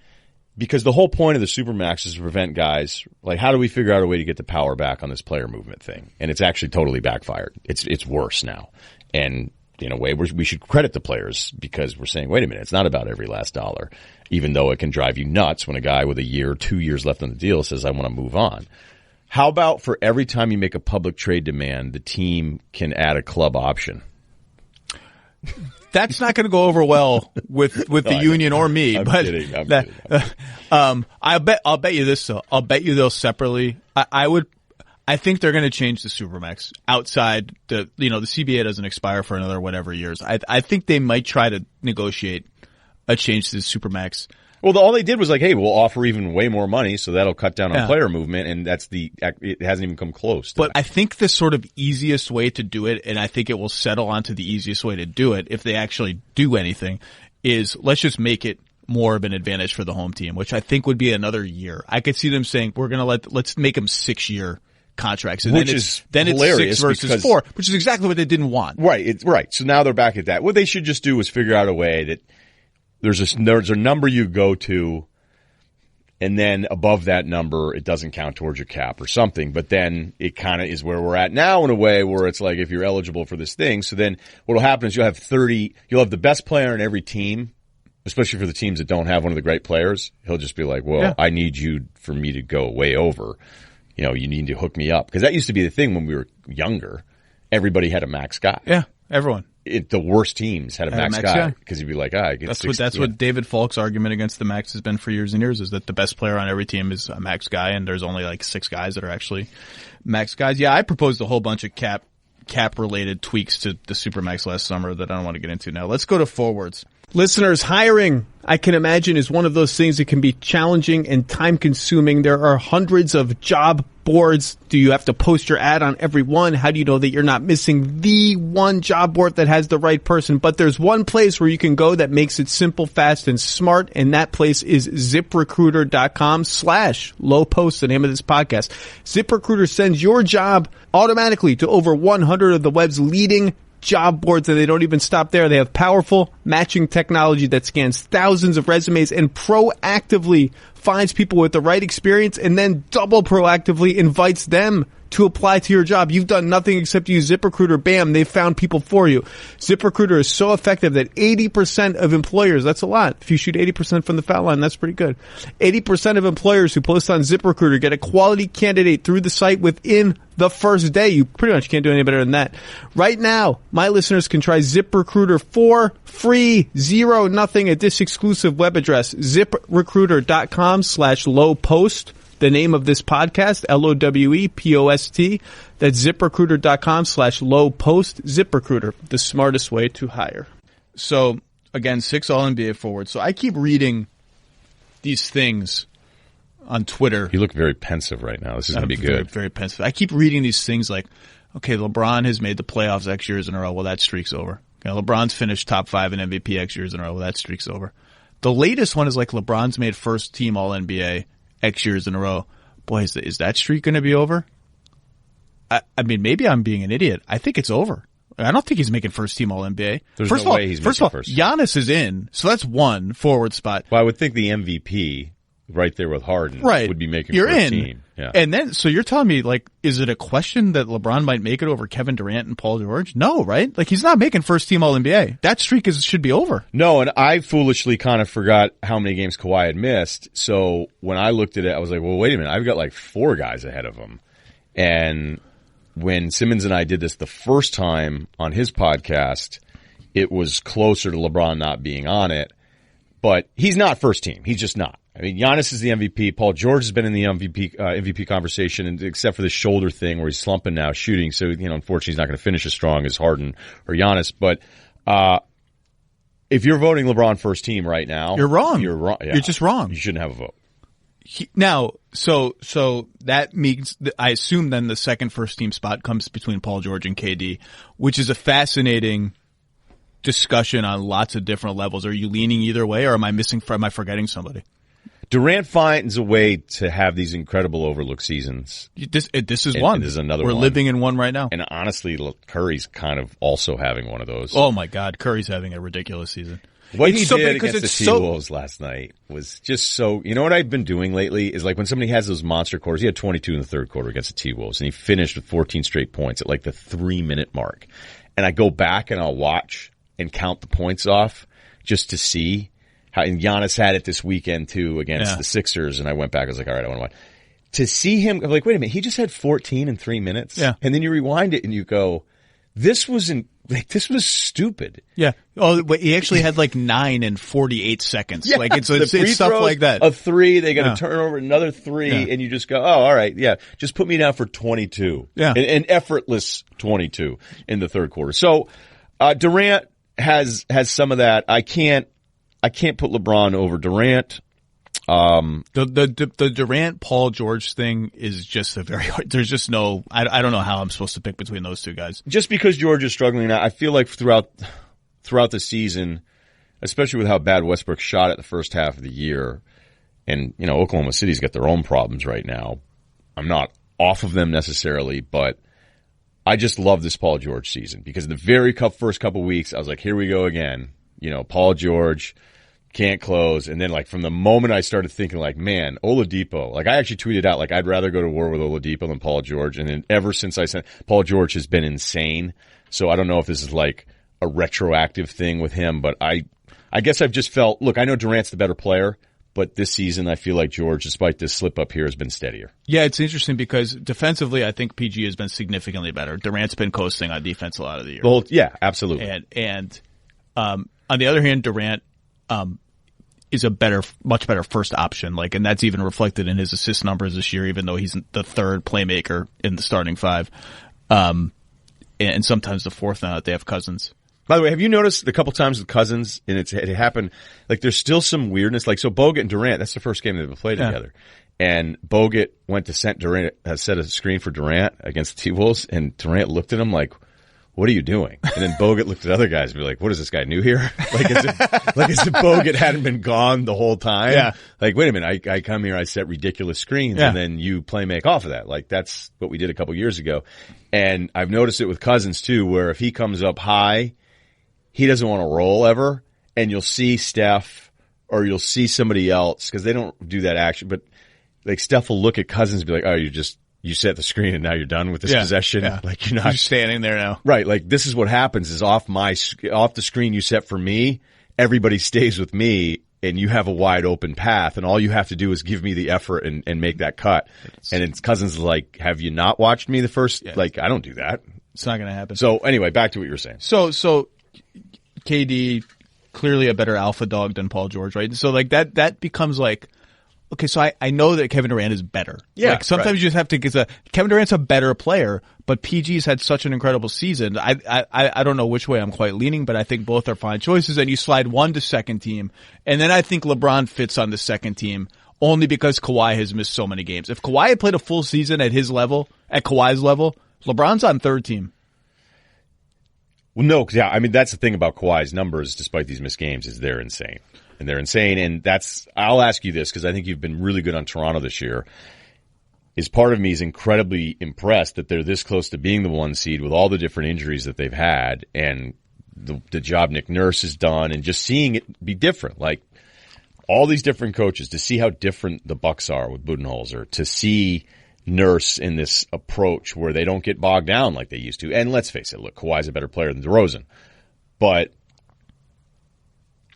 because the whole point of the Supermax is to prevent guys, like how do we figure out a way to get the power back on this player movement thing? And it's actually totally backfired. It's worse now. And in a way, we should credit the players because we're saying, wait a minute, it's not about every last dollar, even though it can drive you nuts when a guy with a year, 2 years left on the deal says, I want to move on. How about for every time you make a public trade demand, the team can add a club option? That's not going to go over well with the union or me. I'm but kidding. I'll bet you this though. I'll bet you they'll separately. I think they're going to change the Supermax outside the CBA doesn't expire for another whatever years. I think they might try to negotiate a change to the Supermax. Well, all they did was like, hey, we'll offer even way more money, so that'll cut down on player movement, and it hasn't even come close. But I think the sort of easiest way to do it, and I think it will settle onto the easiest way to do it if they actually do anything, is let's just make it more of an advantage for the home team, which I think would be another year. I could see them saying, we're going to let's make them 6-year contracts. And then it's 6 versus 4, which is exactly what they didn't want. Right. Right. So now they're back at that. What they should just do is figure out a way that there's a number you go to, and then above that number, it doesn't count towards your cap or something. But then it kind of is where we're at now in a way where it's like if you're eligible for this thing. So then what will happen is you'll have the best player in every team, especially for the teams that don't have one of the great players. He'll just be like, well, I need you for me to go way over. You know, you need to hook me up. Because that used to be the thing when we were younger. Everybody had a max guy. Yeah, everyone. The worst teams had a max guy because you'd be like, I get that's what David Falk's argument against the max has been for years and years, is that the best player on every team is a max guy, and there's only like 6 guys that are actually max guys. Yeah, I proposed a whole bunch of cap related tweaks to the Supermax last summer that I don't want to get into now. Let's go to forwards. Listeners, hiring, I can imagine, is one of those things that can be challenging and time-consuming. There are hundreds of job boards. Do you have to post your ad on every one? How do you know that you're not missing the one job board that has the right person? But there's one place where you can go that makes it simple, fast, and smart, and that place is ZipRecruiter.com/LowPost, the name of this podcast. ZipRecruiter sends your job automatically to over 100 of the web's leading job boards, and they don't even stop there. They have powerful matching technology that scans thousands of resumes and proactively finds people with the right experience, and then double proactively invites them to apply to your job. You've done nothing except use ZipRecruiter. Bam, they've found people for you. ZipRecruiter is so effective that 80% of employers, that's a lot. If you shoot 80% from the foul line, that's pretty good. 80% of employers who post on ZipRecruiter get a quality candidate through the site within the first day. You pretty much can't do any better than that. Right now, my listeners can try ZipRecruiter for free, 0 nothing at this exclusive web address, ZipRecruiter.com/LowPost. the name of this podcast, LOWEPOST. That's ZipRecruiter.com/LowPost. ZipRecruiter, the smartest way to hire. So, again, 6 All-NBA forwards. So I keep reading these things on Twitter. You look very pensive right now. This is going to be good. Very, very pensive. I keep reading these things like, okay, LeBron has made the playoffs X years in a row. Well, that streak's over. Okay, LeBron's finished top 5 in MVP X years in a row. Well, that streak's over. The latest one is like LeBron's made first team All-NBA X years in a row. Boy, is that streak going to be over? I mean, maybe I'm being an idiot. I think it's over. I don't think he's making first team All-NBA. There's no way he's making first. Giannis is in, so that's one forward spot. Well, I would think the MVP right there with Harden would be making first team. Yeah. And then, so you're telling me, like, is it a question that LeBron might make it over Kevin Durant and Paul George? No, right? Like, he's not making first team All-NBA. That streak should be over. No, and I foolishly kind of forgot how many games Kawhi had missed. So when I looked at it, I was like, well, wait a minute. I've got like 4 guys ahead of him. And when Simmons and I did this the first time on his podcast, it was closer to LeBron not being on it. But he's not first team. He's just not. I mean, Giannis is the MVP. Paul George has been in the MVP conversation, and except for the shoulder thing where he's slumping now shooting. So, unfortunately, he's not going to finish as strong as Harden or Giannis. But if you're voting LeBron first team right now, you're wrong. You're wrong. Yeah. You're just wrong. You shouldn't have a vote. So that means I assume then the second first team spot comes between Paul George and KD, which is a fascinating discussion on lots of different levels. Are you leaning either way, or am I forgetting somebody? Durant finds a way to have these incredible overlooked seasons. This is one. This is another We're one. living in one right now. And honestly, Curry's kind of also having one of those. Oh my God, Curry's having a ridiculous season. What he did against the T-Wolves last night was just so. You know what I've been doing lately is like when somebody has those monster quarters. He had 22 in the third quarter against the T-Wolves, and he finished with 14 straight points at like the 3-minute mark. And I go back and I'll watch and count the points off just to see how. And Giannis had it this weekend too against the Sixers, and I went back. I was like, all right, I want to watch. To see him, I'm like, wait a minute, he just had 14 in 3 minutes. Yeah. And then you rewind it and you go, this was stupid. Yeah. Oh, but he actually had like 9 in 48 seconds. Yeah, Like it's throws, stuff like that. A 3, they got to turn over another 3, and you just go, oh, all right, yeah, just put me down for 22. Yeah. An effortless 22 in the third quarter. So, Durant has some of that. I can't put LeBron over Durant. The Durant Paul George thing is just a very hard. There's just no. I don't know how I'm supposed to pick between those two guys. Just because George is struggling now, I feel like throughout the season, especially with how bad Westbrook shot at the first half of the year, and Oklahoma City's got their own problems right now. I'm not off of them necessarily, but I just love this Paul George season because the very first couple weeks, I was like, here we go again. Paul George can't close. And then like from the moment I started thinking like, man, Oladipo, like I actually tweeted out like I'd rather go to war with Oladipo than Paul George. And then ever since I said Paul George has been insane. So I don't know if this is like a retroactive thing with him, but I guess I've just felt, look, I know Durant's the better player, but this season I feel like George, despite this slip up here, has been steadier. Yeah, it's interesting because defensively I think PG has been significantly better. Durant's been coasting on defense a lot of the year. Well, yeah, absolutely. And on the other hand, Durant, is much better first option. Like, and that's even reflected in his assist numbers this year, even though he's the third playmaker in the starting 5. And sometimes the fourth now that they have Cousins. By the way, have you noticed a couple times with Cousins, and it happened, like there's still some weirdness. Like, so Bogut and Durant, that's the first game they've played together. And Bogut went to set a screen for Durant against the T-Wolves, and Durant looked at him like, what are you doing? And then Bogut looked at other guys and be like, what is this guy new here? Like as if Bogut hadn't been gone the whole time. Yeah. Like, wait a minute, I come here, I set ridiculous screens, and then you play make off of that. Like that's what we did a couple years ago. And I've noticed it with Cousins too, where if he comes up high, he doesn't want to roll ever. And you'll see Steph or you'll see somebody else, because they don't do that action, but like Steph will look at Cousins and be like, oh, you set the screen and now you're done with this possession. Yeah. Like you're not standing there now. Right. Like this is what happens is off the screen you set for me, everybody stays with me and you have a wide open path and all you have to do is give me the effort and make that cut. And it's Cousins is like, have you not watched me the first? Yeah. Like I don't do that. It's not going to happen. So anyway, back to what you were saying. So KD clearly a better alpha dog than Paul George, right? So like that becomes like okay, so I know that Kevin Durant is better. Yeah, like sometimes right. you just have to get Kevin Durant's a better player, but PG's had such an incredible season. I don't know which way I'm quite leaning, but I think both are fine choices. And you slide one to second team, and then I think LeBron fits on the second team only because Kawhi has missed so many games. If Kawhi had played a full season at his level, at Kawhi's level, LeBron's on third team. Well, no, 'cause, yeah, I mean, that's the thing about Kawhi's numbers, despite these missed games, is they're insane. And they're insane. And I'll ask you this, because I think you've been really good on Toronto this year. Is part of me is incredibly impressed that they're this close to being the 1 seed with all the different injuries that they've had and the job Nick Nurse has done, and just seeing it be different. Like, all these different coaches, to see how different the Bucks are with Budenholzer, to see Nurse in this approach where they don't get bogged down like they used to. And let's face it, look, Kawhi's a better player than DeRozan. But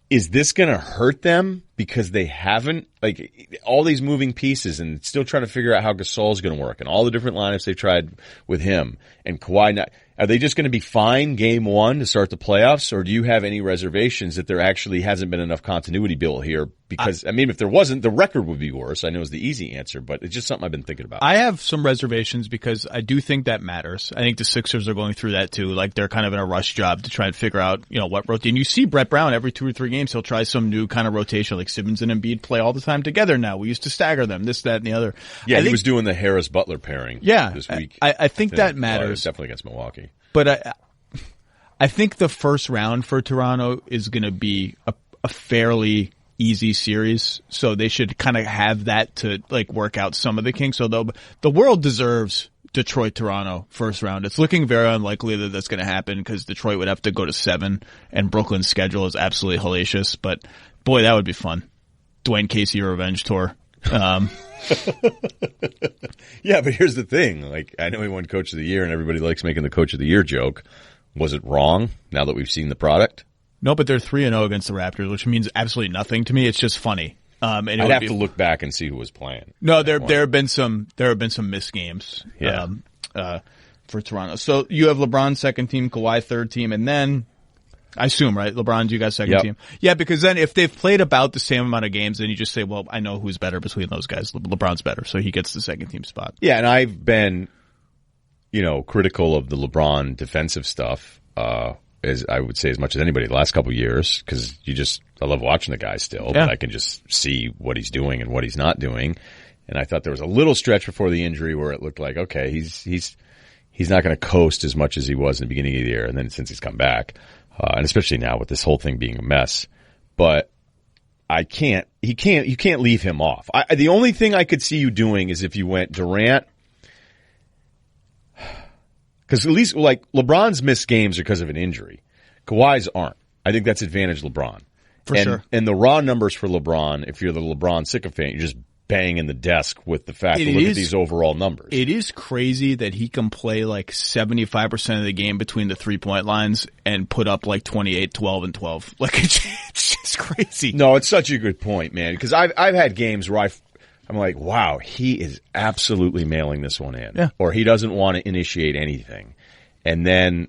is this going to hurt them because they haven't, like, all these moving pieces and still trying to figure out how Gasol's going to work and all the different lineups they've tried with him and Kawhi not, are they just going to be fine game one to start the playoffs, or do you have any reservations that there actually hasn't been enough continuity built here? Because, I mean, if there wasn't, the record would be worse. I know is the easy answer, but it's just something I've been thinking about. I have some reservations because I do think that matters. I think the Sixers are going through that too. Like, they're kind of in a rush job to try and figure out, what rotation. You see Brett Brown every 2 or 3 games, he'll try some new kind of rotation. Like, Simmons and Embiid play all the time together now. We used to stagger them, this, that, and the other. Yeah, he was doing the Harris-Butler pairing this week. I think that matters. Definitely against Milwaukee. But I think the first round for Toronto is going to be a fairly easy series, so they should kind of have that to like work out some of the kinks. So the world deserves Detroit-Toronto first round. It's looking very unlikely that that's going to happen because Detroit would have to go to 7, and Brooklyn's schedule is absolutely hellacious. But boy, that would be fun. Dwayne Casey Revenge Tour. Yeah, but here's the thing. Like, I know he won Coach of the Year, and everybody likes making the Coach of the Year joke. Was it wrong now that we've seen the product? No, but they're 3-0 against the Raptors, which means absolutely nothing to me. It's just funny. And I'd have to look back and see who was playing. No, there have been some missed games. For Toronto. So you have LeBron second team, Kawhi third team, and then I assume, right? LeBron, you got second team. Yeah, because then if they've played about the same amount of games, then you just say, well, I know who's better between those guys. LeBron's better, so he gets the second team spot. Yeah, and I've been, critical of the LeBron defensive stuff, as I would say as much as anybody the last couple of years, because I love watching the guy still, but I can just see what he's doing and what he's not doing. And I thought there was a little stretch before the injury where it looked like, okay, he's not going to coast as much as he was in the beginning of the year, and then since he's come back. And especially now with this whole thing being a mess, but you can't leave him off. The only thing I could see you doing is if you went Durant, because at least like LeBron's missed games are because of an injury. Kawhi's aren't. I think that's advantage LeBron. For sure. And the raw numbers for LeBron, if you're the LeBron sycophant, you're just banging the desk with the fact that look at these overall numbers. It is crazy that he can play like 75% of the game between the 3-point lines and put up like 28, 12, and 12. Like, it's just crazy. No, it's such a good point, man, because I've had games where I'm like, wow, he is absolutely mailing this one in. Yeah. Or he doesn't want to initiate anything. And then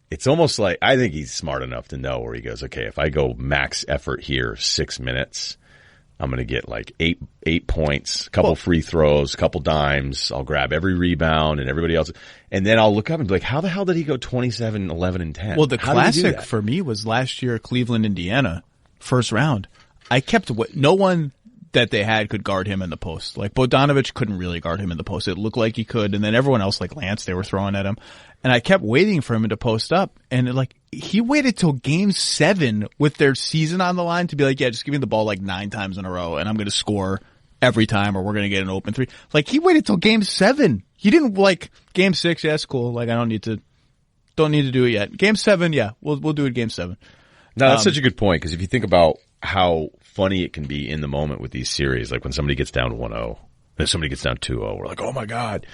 it's almost like I think he's smart enough to know where he goes, okay, if I go max effort here 6 minutes, I'm going to get like eight points, a couple free throws, a couple dimes. I'll grab every rebound and everybody else. And then I'll look up and be like, how the hell did he go 27, 11, and 10? Well, the classic for me was last year, Cleveland, Indiana, first round. I kept no one that they had could guard him in the post. Like, Bogdanovich couldn't really guard him in the post. It looked like he could. And then everyone else, like Lance, they were throwing at him. And I kept waiting for him to post up. And he waited till game 7 with their season on the line to be like, yeah, just give me the ball like 9 times in a row and I'm going to score every time or we're going to get an open 3. Like, he waited till game 7. He didn't game 6. Yeah, it's cool. Like, I don't need to do it yet. Game 7. Yeah, we'll do it game 7. No, that's such a good point. Cause if you think about how funny it can be in the moment with these series, like when somebody gets down 1-0, then somebody gets down 2-0, we're like, oh my God.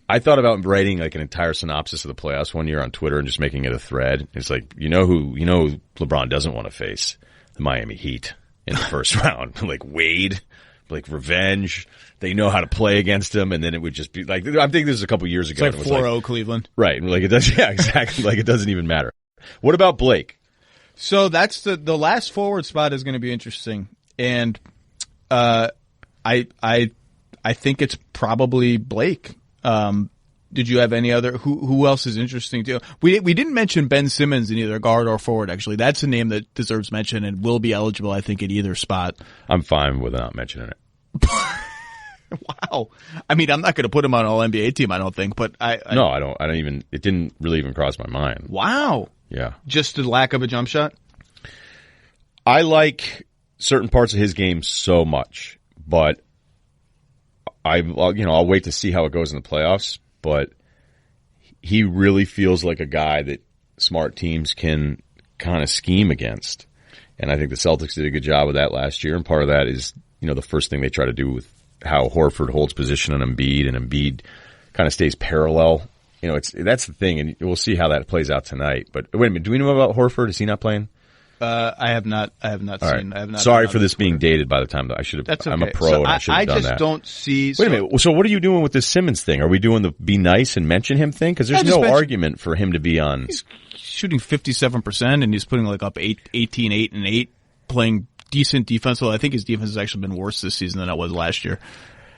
I thought about writing like an entire synopsis of the playoffs one year on Twitter and just making it a thread. It's like, who LeBron doesn't want to face? The Miami Heat in the first round. Like Wade, like revenge. They know how to play against him, and then it would just be like, I think this was a couple years ago. It's like 4-0 Cleveland. Right. Like it does, yeah, exactly. Like it doesn't even matter. What about Blake? So that's the last forward spot is going to be interesting. And I think it's probably Blake. Did you have any other? Who else is interesting too? We didn't mention Ben Simmons in either guard or forward. Actually, that's a name that deserves mention and will be eligible, I think, at either spot. I'm fine with not mentioning it. Wow. I mean, I'm not going to put him on an All-NBA team, I don't think, but No, I don't even, it didn't really even cross my mind. Wow. Yeah. Just the lack of a jump shot? I like certain parts of his game so much, but I'll wait to see how it goes in the playoffs, but he really feels like a guy that smart teams can kind of scheme against. And I think the Celtics did a good job of that last year, and part of that is, the first thing they try to do with how Horford holds position on Embiid, and Embiid kind of stays parallel. That's the thing, and we'll see how that plays out tonight. But wait a minute, do we know about Horford? Is he not playing? I have not All seen. right. I have not. Sorry for this being dated by the time that I should have. That's okay. I'm a pro, so and I should have done that. I just don't see. Wait a minute. So what are you doing with this Simmons thing? Are we doing the be nice and mention him thing? Because there's no argument for him to be on. He's shooting 57%, and he's putting like up 18, 8, and 8, playing decent defense. Well, I think his defense has actually been worse this season than it was last year.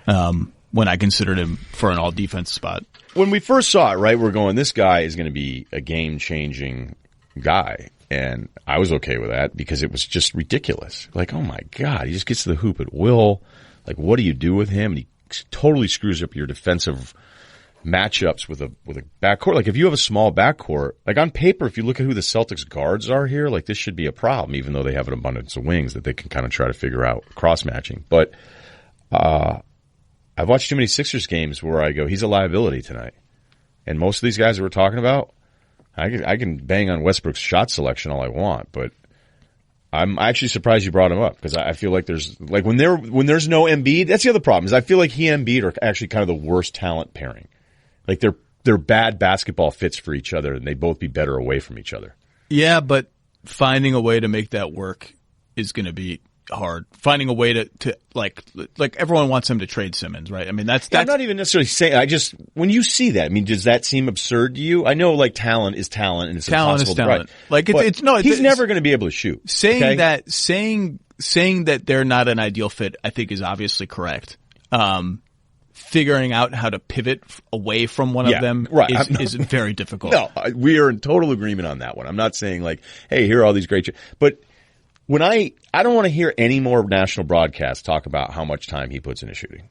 When I considered him for an all-defense spot. When we first saw it, right, we're going, this guy is going to be a game-changing guy. And I was okay with that because it was just ridiculous. Like, oh, my God, he just gets to the hoop at will. Like, what do you do with him? And he totally screws up your defensive matchups with a backcourt. Like, if you have a small backcourt, like on paper, if you look at who the Celtics guards are here, like this should be a problem, even though they have an abundance of wings that they can kind of try to figure out cross-matching. But I've watched too many Sixers games where I go, he's a liability tonight. And most of these guys that we're talking about, I can bang on Westbrook's shot selection all I want, but I'm actually surprised you brought him up because I feel like there's like when there's no Embiid, that's the other problem is I feel like he and Embiid are actually kind of the worst talent pairing. Like they're bad basketball fits for each other, and they both be better away from each other. Yeah, but finding a way to make that work is going to be hard. Finding a way to like everyone wants him to trade Simmons, right? I mean, that's I'm not even necessarily saying. When you see that, I mean, does that seem absurd to you? I know, like talent is talent, and it's impossible to write. Like he's never going to be able to shoot. Saying that they're not an ideal fit, I think, is obviously correct. Figuring out how to pivot away from one of them is very difficult. No, we are in total agreement on that one. I'm not saying like, hey, here are all these great, but. When I don't want to hear any more national broadcasts talk about how much time he puts into shooting,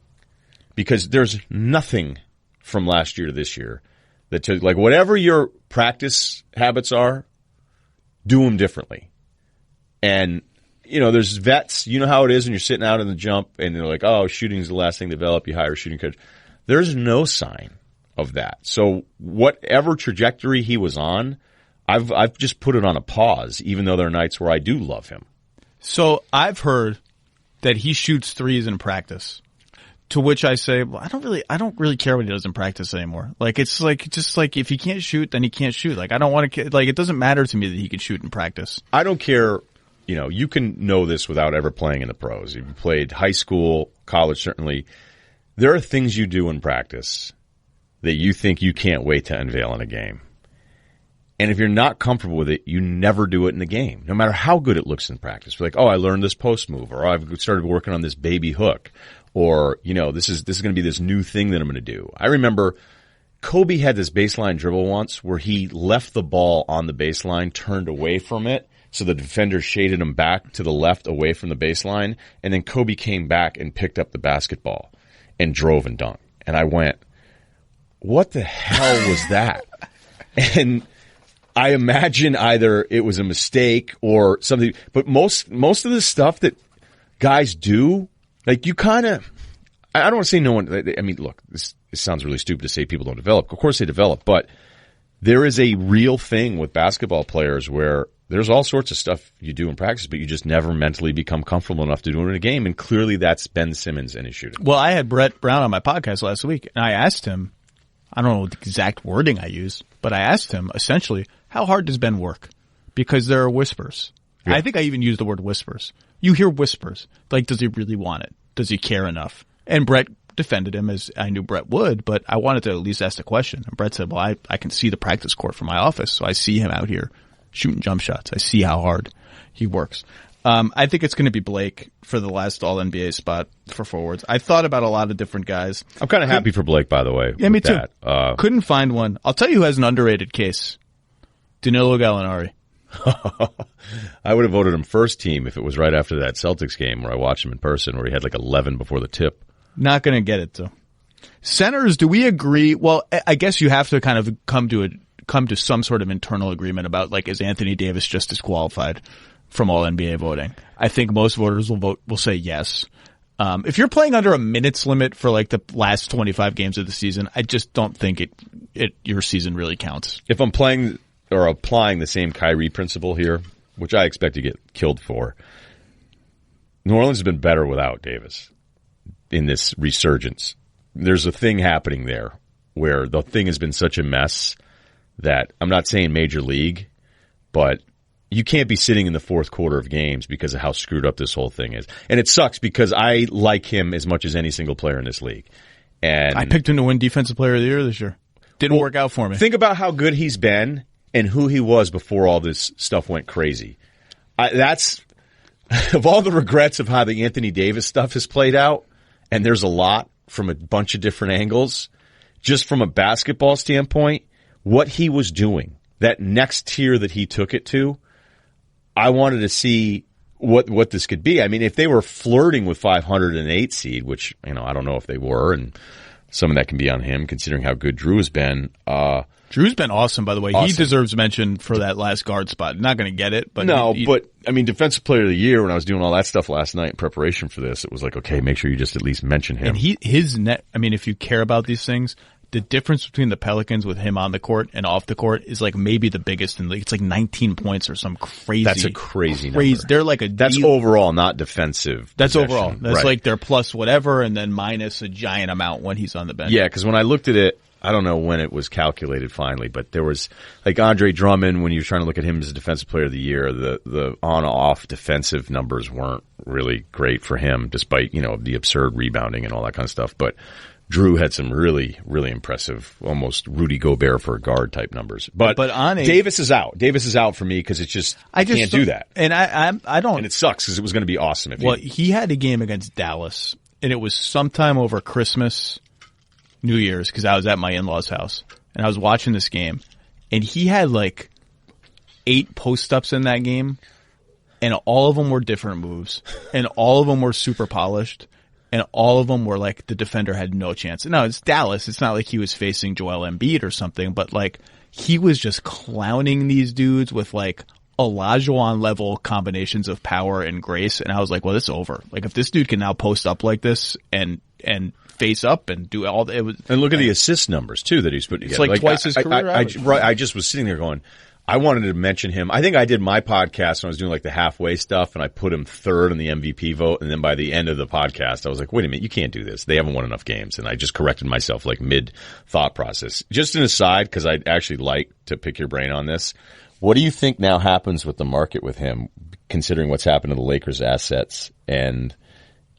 because there's nothing from last year to this year that like whatever your practice habits are, do them differently. And there's vets. You know how it is when you're sitting out in the jump and they're like, oh, shooting's the last thing to develop. You hire a shooting coach. There's no sign of that. So whatever trajectory he was on. I've just put it on a pause, even though there are nights where I do love him. So I've heard that he shoots threes in practice, to which I say, well, I don't really care what he does in practice anymore. Like it's like just like if he can't shoot, then he can't shoot. Like I don't want to like it doesn't matter to me that he can shoot in practice. I don't care. You can know this without ever playing in the pros. You've played high school, college, certainly. There are things you do in practice that you think you can't wait to unveil in a game. And if you're not comfortable with it, you never do it in the game, no matter how good it looks in practice. You're like, oh, I learned this post move, or I've started working on this baby hook, or, this is going to be this new thing that I'm going to do. I remember Kobe had this baseline dribble once where he left the ball on the baseline, turned away from it, so the defender shaded him back to the left away from the baseline, and then Kobe came back and picked up the basketball and drove and dunked. And I went, what the hell was that? And I imagine either it was a mistake or something, but most of the stuff that guys do, like you kind of, I don't want to say no one, I mean, look, this sounds really stupid to say people don't develop. Of course they develop, but there is a real thing with basketball players where there's all sorts of stuff you do in practice, but you just never mentally become comfortable enough to do it in a game. And clearly that's Ben Simmons and his shooting. Well, I had Brett Brown on my podcast last week and I asked him, I don't know the exact wording I used, but I asked him essentially, how hard does Ben work? Because there are whispers. Yeah. I think I even used the word whispers. You hear whispers. Like, does he really want it? Does he care enough? And Brett defended him as I knew Brett would, but I wanted to at least ask the question. And Brett said, well, I can see the practice court from my office, so I see him out here shooting jump shots. I see how hard he works. I think it's going to be Blake for the last All-NBA spot for forwards. I thought about a lot of different guys. I'm kind of happy for Blake, by the way. Yeah, me too. That. Couldn't find one. I'll tell you who has an underrated case. Danilo Gallinari. I would have voted him first team if it was right after that Celtics game where I watched him in person where he had like 11 before the tip. Not going to get it, though. Centers, do we agree? Well, I guess you have to kind of come to some sort of internal agreement about, like, is Anthony Davis just disqualified from all NBA voting? I think most voters will say yes. If you're playing under a minutes limit for like the last 25 games of the season, I just don't think your season really counts. If I'm playing or applying the same Kyrie principle here, which I expect to get killed for, New Orleans has been better without Davis in this resurgence. There's a thing happening there where the thing has been such a mess that I'm not saying major league, but you can't be sitting in the fourth quarter of games because of how screwed up this whole thing is. And it sucks because I like him as much as any single player in this league. And I picked him to win Defensive Player of the Year this year. Didn't work out for me. Think about how good he's been and who he was before all this stuff went crazy. That's of all the regrets of how the Anthony Davis stuff has played out, and there's a lot from a bunch of different angles, just from a basketball standpoint, what he was doing, that next tier that he took it to, I wanted to see what this could be. I mean, if they were flirting with 508 seed, which, I don't know if they were, and some of that can be on him considering how good Drew has been. Drew's been awesome, by the way. Awesome. He deserves mention for that last guard spot. Not going to get it, but but I mean, Defensive Player of the Year. When I was doing all that stuff last night in preparation for this, it was like, okay, make sure you just at least mention him. And his net. I mean, if you care about these things, the difference between the Pelicans with him on the court and off the court is like maybe the biggest in the league. It's like 19 points or some crazy. That's a crazy number. They're like that's overall, not defensive. That's possession. overall. That's right. like their plus whatever, and then minus a giant amount when he's on the bench. Yeah, because when I looked at it, I don't know when it was calculated finally, but there was like Andre Drummond, when you were trying to look at him as a Defensive Player of the Year, the on-off defensive numbers weren't really great for him, despite, the absurd rebounding and all that kind of stuff. But Drew had some really, really impressive, almost Rudy Gobert for a guard type numbers. But Davis is out. Davis is out for me because it's just, I can't do that. And I don't. And it sucks because it was going to be awesome. He had a game against Dallas, and it was sometime over Christmas, New Year's, because I was at my in-laws' house, and I was watching this game, and he had like 8 post-ups in that game, and all of them were different moves, and all of them were super polished, and all of them were like the defender had no chance. No, it's Dallas. It's not like he was facing Joel Embiid or something, but like he was just clowning these dudes with like Olajuwon level combinations of power and grace, and I was like, well, this is over. Like if this dude can now post up like this and face up and do all that. And look at the assist numbers too that he's put together. It's like twice his career average. I just was sitting there going, I wanted to mention him. I think I did my podcast when I was doing like the halfway stuff, and I put him third in the MVP vote. And then by the end of the podcast, I was like, wait a minute, you can't do this. They haven't won enough games. And I just corrected myself like mid thought process. Just an aside, because I'd actually like to pick your brain on this. What do you think now happens with the market with him, considering what's happened to the Lakers' assets and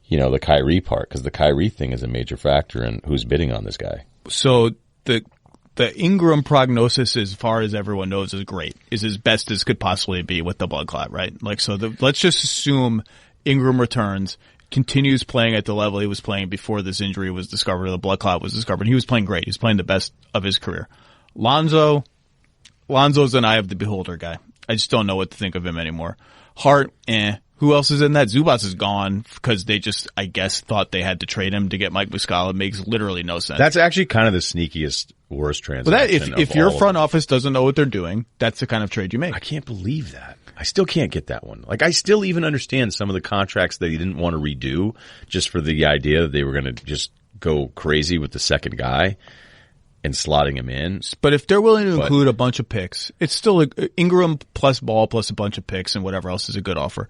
the Kyrie part? Because the Kyrie thing is a major factor in who's bidding on this guy. So the Ingram prognosis, as far as everyone knows, is great. Is as best as could possibly be with the blood clot, right? Like, so let's just assume Ingram returns, continues playing at the level he was playing before this injury was discovered or the blood clot was discovered. He was playing great. He was playing the best of his career. Lonzo's an eye of the beholder guy. I just don't know what to think of him anymore. Hart, Who else is in that? Zubats is gone because they just, I guess, thought they had to trade him to get Mike Muscala. Makes literally no sense. That's actually kind of the sneakiest, worst transaction. But if your front office doesn't know what they're doing, that's the kind of trade you make. I can't believe that. I still can't get that one. Like, I still even understand some of the contracts that he didn't want to redo just for the idea that they were going to just go crazy with the second guy and slotting him in. But if they're willing to include a bunch of picks, it's still Ingram plus Ball plus a bunch of picks and whatever else is a good offer.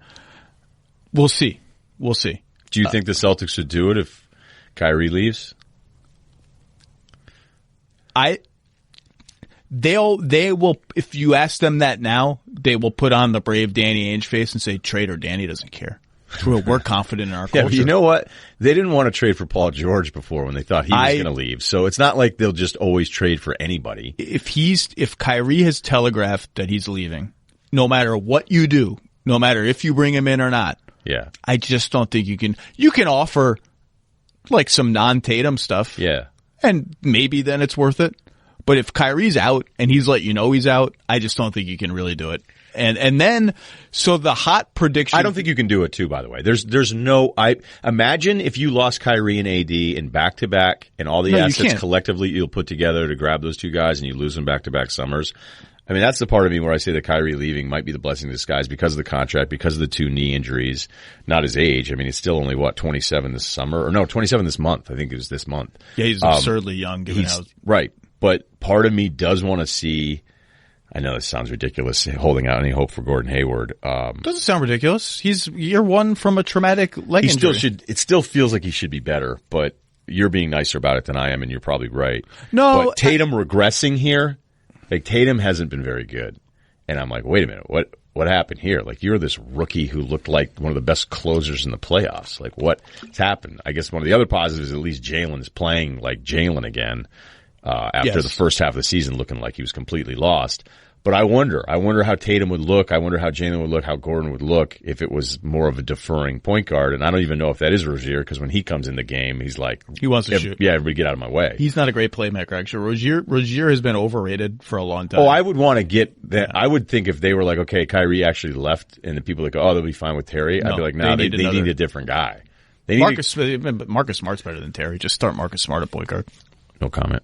We'll see. Do you think the Celtics should do it if Kyrie leaves? They will, if you ask them that now, they will put on the brave Danny Ainge face and say, trade or Danny doesn't care. We're confident in our culture. Yeah, but you know what? They didn't want to trade for Paul George before when they thought he was going to leave. So it's not like they'll just always trade for anybody. If Kyrie has telegraphed that he's leaving, no matter what you do, no matter if you bring him in or not. Yeah. I just don't think you can offer like some non-Tatum stuff. Yeah. And maybe then it's worth it. But if Kyrie's out and he's let you know he's out, I just don't think you can really do it. And then, so the hot prediction. I don't think you can do it too, by the way. Imagine if you lost Kyrie and AD in back-to-back and all the assets collectively you'll put together to grab those two guys and you lose them back-to-back summers. I mean, that's the part of me where I say that Kyrie leaving might be the blessing in disguise because of the contract, because of the 2 knee injuries, not his age. I mean, he's still only, 27 this summer? Or no, 27 this month. I think it was this month. Yeah, he's absurdly young. Right. But part of me does want to see, I know this sounds ridiculous, holding out any hope for Gordon Hayward. Doesn't sound ridiculous. He's year one from a traumatic leg injury. It still feels like he should be better, but you're being nicer about it than I am, and you're probably right. No. But Tatum regressing here, like Tatum hasn't been very good. And I'm like, wait a minute, what happened here? Like, you're this rookie who looked like one of the best closers in the playoffs. Like, what's happened? I guess one of the other positives is at least Jalen's playing like Jalen again. After the first half of the season looking like he was completely lost. But I wonder how Tatum would look. I wonder how Jalen would look, how Gordon would look if it was more of a deferring point guard. And I don't even know if that is Rozier because when he comes in the game, he's like, he wants to shoot. Yeah, everybody get out of my way. He's not a great playmaker, actually. Rozier has been overrated for a long time. Oh, I would want to get that. I would think if they were like, okay, Kyrie actually left and the people like, oh, they'll be fine with Terry. I'd be like, no, they need a different guy. Marcus Smart's better than Terry. Just start Marcus Smart at point guard. No comment.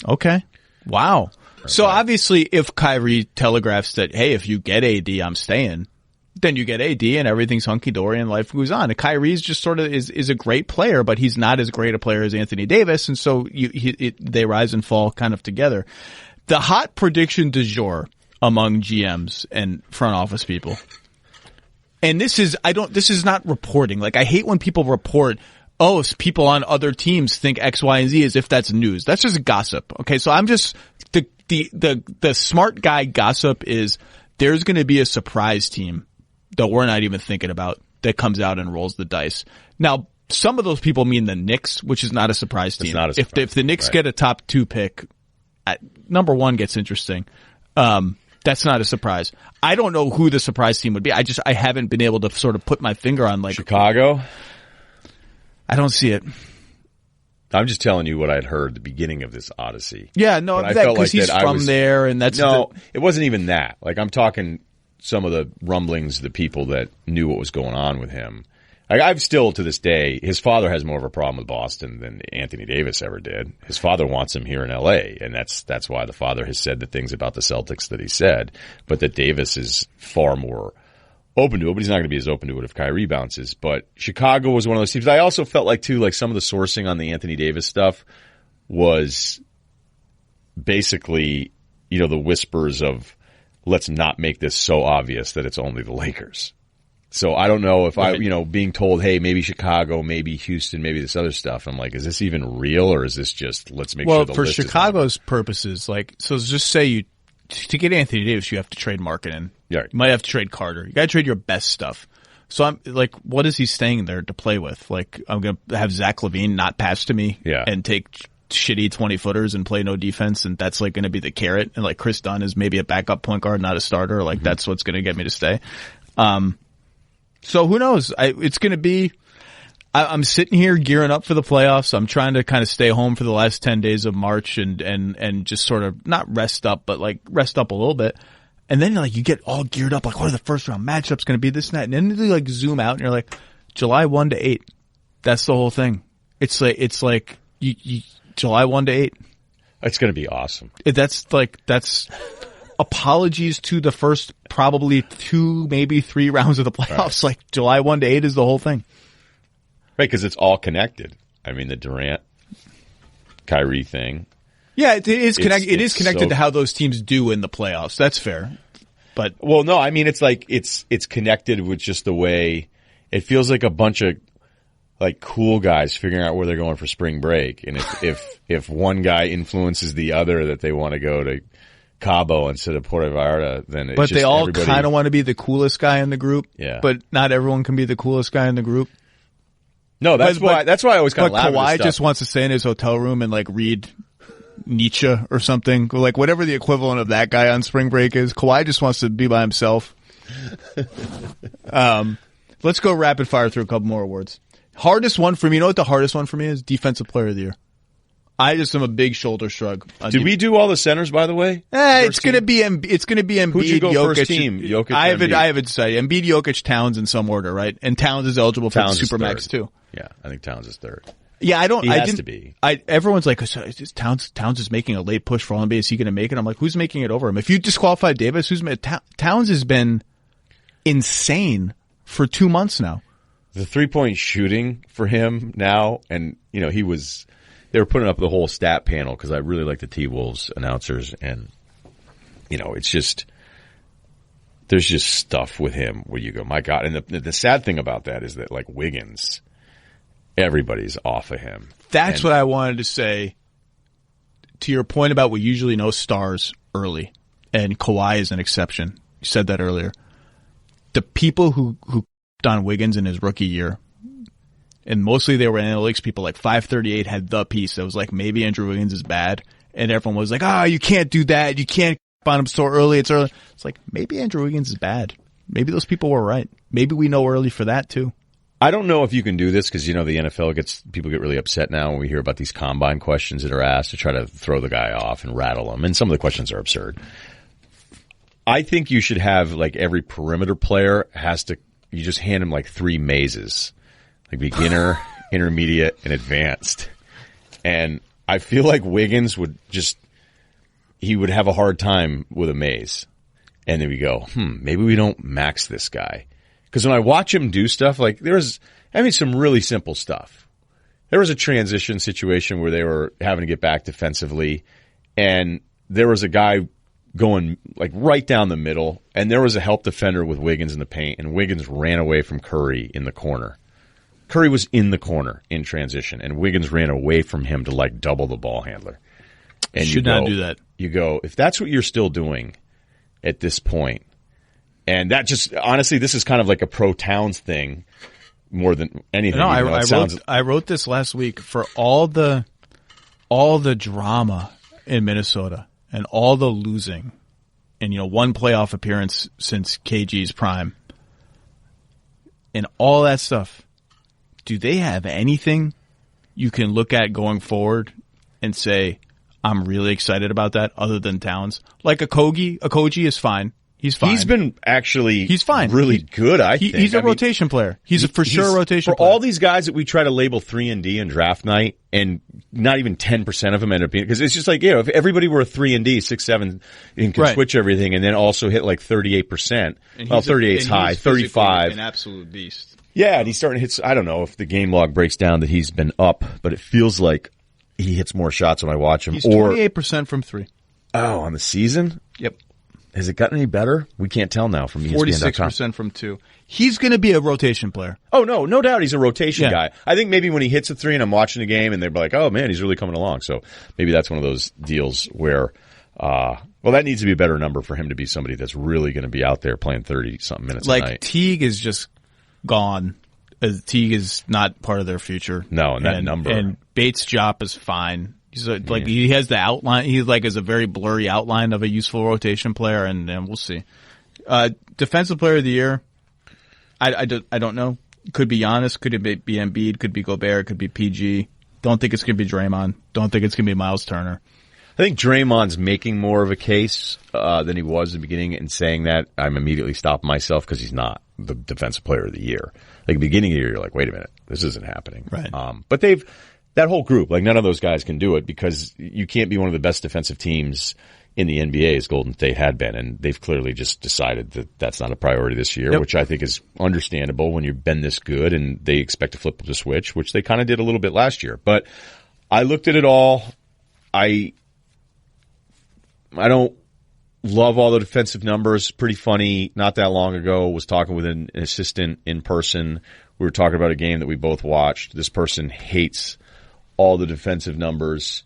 Okay. Wow. So obviously if Kyrie telegraphs that, hey, if you get AD, I'm staying, then you get AD and everything's hunky-dory and life goes on. And Kyrie's just sort of is a great player, but he's not as great a player as Anthony Davis. And so they rise and fall kind of together. The hot prediction du jour among GMs and front office people. And this is not reporting. Like, I hate when people report, oh, people on other teams think X, Y, and Z as if that's news. That's just gossip. Okay. So I'm just, the smart guy gossip is there's going to be a surprise team that we're not even thinking about that comes out and rolls the dice. Now, some of those people mean the Knicks, which is not a surprise team. It's not a surprise. If the Knicks get a top 2 pick, number 1 gets interesting. That's not a surprise. I don't know who the surprise team would be. I haven't been able to sort of put my finger on like Chicago. I don't see it. I'm just telling you what I'd heard at the beginning of this odyssey. Yeah, no, because he's from there, and that's it wasn't even that. Like, I'm talking some of the rumblings, the people that knew what was going on with him. I've still, to this day, his father has more of a problem with Boston than Anthony Davis ever did. His father wants him here in L.A., and that's why the father has said the things about the Celtics that he said, but that Davis is far more open to it, but he's not going to be as open to it if Kyrie bounces. But Chicago was one of those teams. I also felt like, too, like some of the sourcing on the Anthony Davis stuff was basically, the whispers of let's not make this so obvious that it's only the Lakers. So I don't know if being told, hey, maybe Chicago, maybe Houston, maybe this other stuff. I'm like, is this even real or is this just let's make sure the for list Chicago's purposes, like, so just say to get Anthony Davis, you have to trade Markkanen. Yeah. You might have to trade Carter. You got to trade your best stuff. So I'm like, what is he staying there to play with? Like, I'm going to have Zach LaVine not pass to me and take shitty 20-footers and play no defense, and that's like going to be the carrot. And like Chris Dunn is maybe a backup point guard, not a starter. Like that's what's going to get me to stay. So who knows? It's going to be. I'm sitting here gearing up for the playoffs. I'm trying to kind of stay home for the last 10 days of March and just sort of not rest up, but like rest up a little bit. And then like you get all geared up, like what are the first round matchups going to be, this and that. And then you like zoom out and you're like, July 1 to 8. That's the whole thing. It's like you July 1 to 8. It's going to be awesome. That's apologies to the first probably 2, maybe 3 rounds of the playoffs. Right. Like July 1 to 8 is the whole thing. Right, because it's all connected. I mean, the Durant, Kyrie thing. Yeah, it is connected. It is connected to how those teams do in the playoffs. That's fair. But well, no, I mean it's like it's connected with just the way it feels like a bunch of like cool guys figuring out where they're going for spring break, and if one guy influences the other that they want to go to Cabo instead of Puerto Vallarta, then it's they all kind of want to be the coolest guy in the group. Yeah, but not everyone can be the coolest guy in the group. No, that's why I always kind of laugh at this Kawhi stuff. just wants to stay in his hotel room and like read Nietzsche or something, like whatever the equivalent of that guy on spring break is. Kawhi just wants to be by himself. Let's go rapid fire through a couple more awards. Hardest one for me, you know what the hardest one for me is? Defensive Player of the Year. I just am a big shoulder shrug. Did we do all the centers, by the way? It's going to be Embiid, Who'd you go Jokic. first team? Jokic, I Embiid. haven't decided. Embiid, Jokic, Towns in some order, right? And Towns is eligible for Towns is Supermax third. too. Yeah, I think Towns is third. Yeah, He has to be. Everyone's like, Towns is making a late push for All NBA. Is he going to make it? I'm like, who's making it over him? If you disqualified Davis, Towns has been insane for 2 months now. The 3-point shooting for him now, and they were putting up the whole stat panel because I really like the T-Wolves announcers, and it's just there's just stuff with him where you go, my God. And the sad thing about that is that, like, Wiggins, everybody's off of him. That's what I wanted to say. To your point about we usually know stars early, and Kawhi is an exception. You said that earlier. The people who on Wiggins in his rookie year, and mostly they were analytics people, like 538 had the piece that was like, maybe Andrew Wiggins is bad, and everyone was like, you can't do that, you can't on him so early, it's early. It's like, maybe Andrew Wiggins is bad. Maybe those people were right. Maybe we know early for that too. I don't know if you can do this because, the NFL people get really upset now when we hear about these combine questions that are asked to try to throw the guy off and rattle him, and some of the questions are absurd. I think you should have, like, every perimeter player you just hand him like 3 mazes, like beginner, intermediate, and advanced. And I feel like Wiggins would have a hard time with a maze. And then we go, maybe we don't max this guy. Because when I watch him do stuff, like some really simple stuff. There was a transition situation where they were having to get back defensively, and there was a guy going like right down the middle, and there was a help defender with Wiggins in the paint, and Wiggins ran away from Curry in the corner. Curry was in the corner in transition, and Wiggins ran away from him to like double the ball handler. And Should not do that. You go, if that's what you're still doing at this point, and that just honestly, this is kind of like a pro Towns thing more than anything. No, I wrote this last week for all the drama in Minnesota. And all the losing, and one playoff appearance since KG's prime, and all that stuff. Do they have anything you can look at going forward and say, I'm really excited about that, other than Towns? Like Okogie is fine. He's fine. He's been he's fine. Really good, I think. He's a rotation player. He's for sure a rotation player. For player. all these guys that we try to label 3-and-D in draft night, and not even 10% of them end up being, because it's just like, if everybody were a 3-and-D, 6-7, and could switch everything and then also hit like 38%. Well, 38's high, 35. An absolute beast. Yeah, and he's starting to hit, I don't know if the game log breaks down that he's been up, but it feels like he hits more shots when I watch him. He's 28% from 3. Oh, on the season? Yep. Has it gotten any better? We can't tell now from ESPN.com. 46% from 2. He's going to be a rotation player. Oh, no doubt he's a rotation guy. I think maybe when he hits a 3 and I'm watching the game and they're like, oh, man, he's really coming along. So maybe that's one of those deals where, that needs to be a better number for him to be somebody that's really going to be out there playing 30-something minutes a night. Like, Teague is just gone. Teague is not part of their future. No, and that number. And Bates' job is fine. He has the outline. He has a very blurry outline of a useful rotation player, and we'll see. Defensive Player of the Year, I don't know. Could be Giannis, could it be Embiid, could be Gobert, could be PG. Don't think it's going to be Draymond. Don't think it's going to be Miles Turner. I think Draymond's making more of a case than he was in the beginning, and saying that I'm immediately stopping myself because he's not the Defensive Player of the Year. Like, the beginning of the year, you're like, wait a minute, this isn't happening. Right. But that whole group, like, none of those guys can do it because you can't be one of the best defensive teams in the NBA as Golden State had been, and they've clearly just decided that that's not a priority this year, which I think is understandable when you've been this good and they expect to flip the switch, which they kind of did a little bit last year. But I looked at it all. I don't love all the defensive numbers. Pretty funny. Not that long ago, was talking with an assistant in person. We were talking about a game that we both watched. This person hates all the defensive numbers,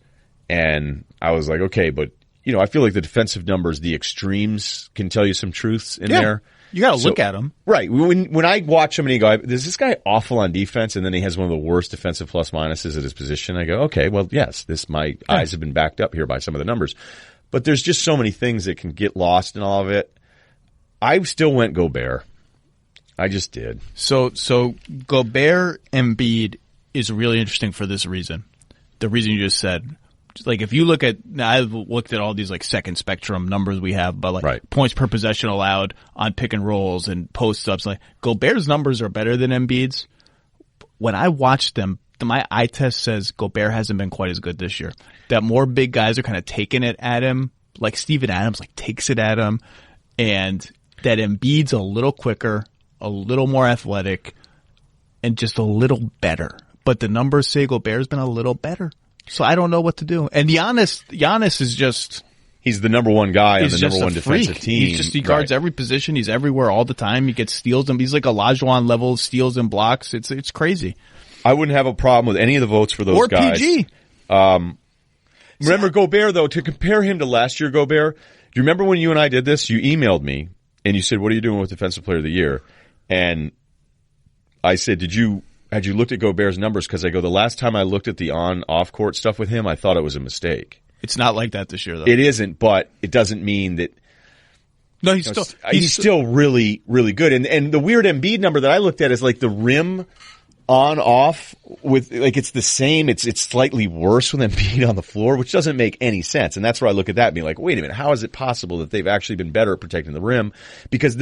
and I was like, okay, but I feel like the defensive numbers, the extremes, can tell you some truths in there. You got to look at them, right? When I watch him and you go, is this guy awful on defense? And then he has one of the worst defensive plus minuses at his position. I go, okay, well, yes, my eyes have been backed up here by some of the numbers, but there's just so many things that can get lost in all of it. I still went Gobert. I just did. So Gobert Embiid is really interesting for this reason. The reason you just said. Like if you look at, I've looked at all these like second spectrum numbers we have, but like points per possession allowed on pick and rolls and post ups, like Gobert's numbers are better than Embiid's. When I watch them, my eye test says Gobert hasn't been quite as good this year. That more big guys are kind of taking it at him, like Steven Adams like takes it at him, and that Embiid's a little quicker, a little more athletic, and just a little better. But the numbers say Gobert's been a little better. So I don't know what to do. And Giannis is just... He's the number one guy on the number one defensive team. He guards every position. He's everywhere all the time. He gets steals. And he's like Olajuwon level steals and blocks. It's crazy. I wouldn't have a problem with any of the votes for those guys. Or PG. Remember Gobert, though, to compare him to last year Gobert, do you remember when you and I did this? You emailed me and you said, what are you doing with Defensive Player of the Year? And I said, had you looked at Gobert's numbers? Because I go, the last time I looked at the on-off court stuff with him, I thought it was a mistake. It's not like that this year, though. It isn't, but it doesn't mean that. No, he's still really, really good. And the weird Embiid number that I looked at is like the rim on-off with like it's the same. It's slightly worse with Embiid on the floor, which doesn't make any sense. And that's where I look at that and be like, wait a minute, how is it possible that they've actually been better at protecting the rim? Because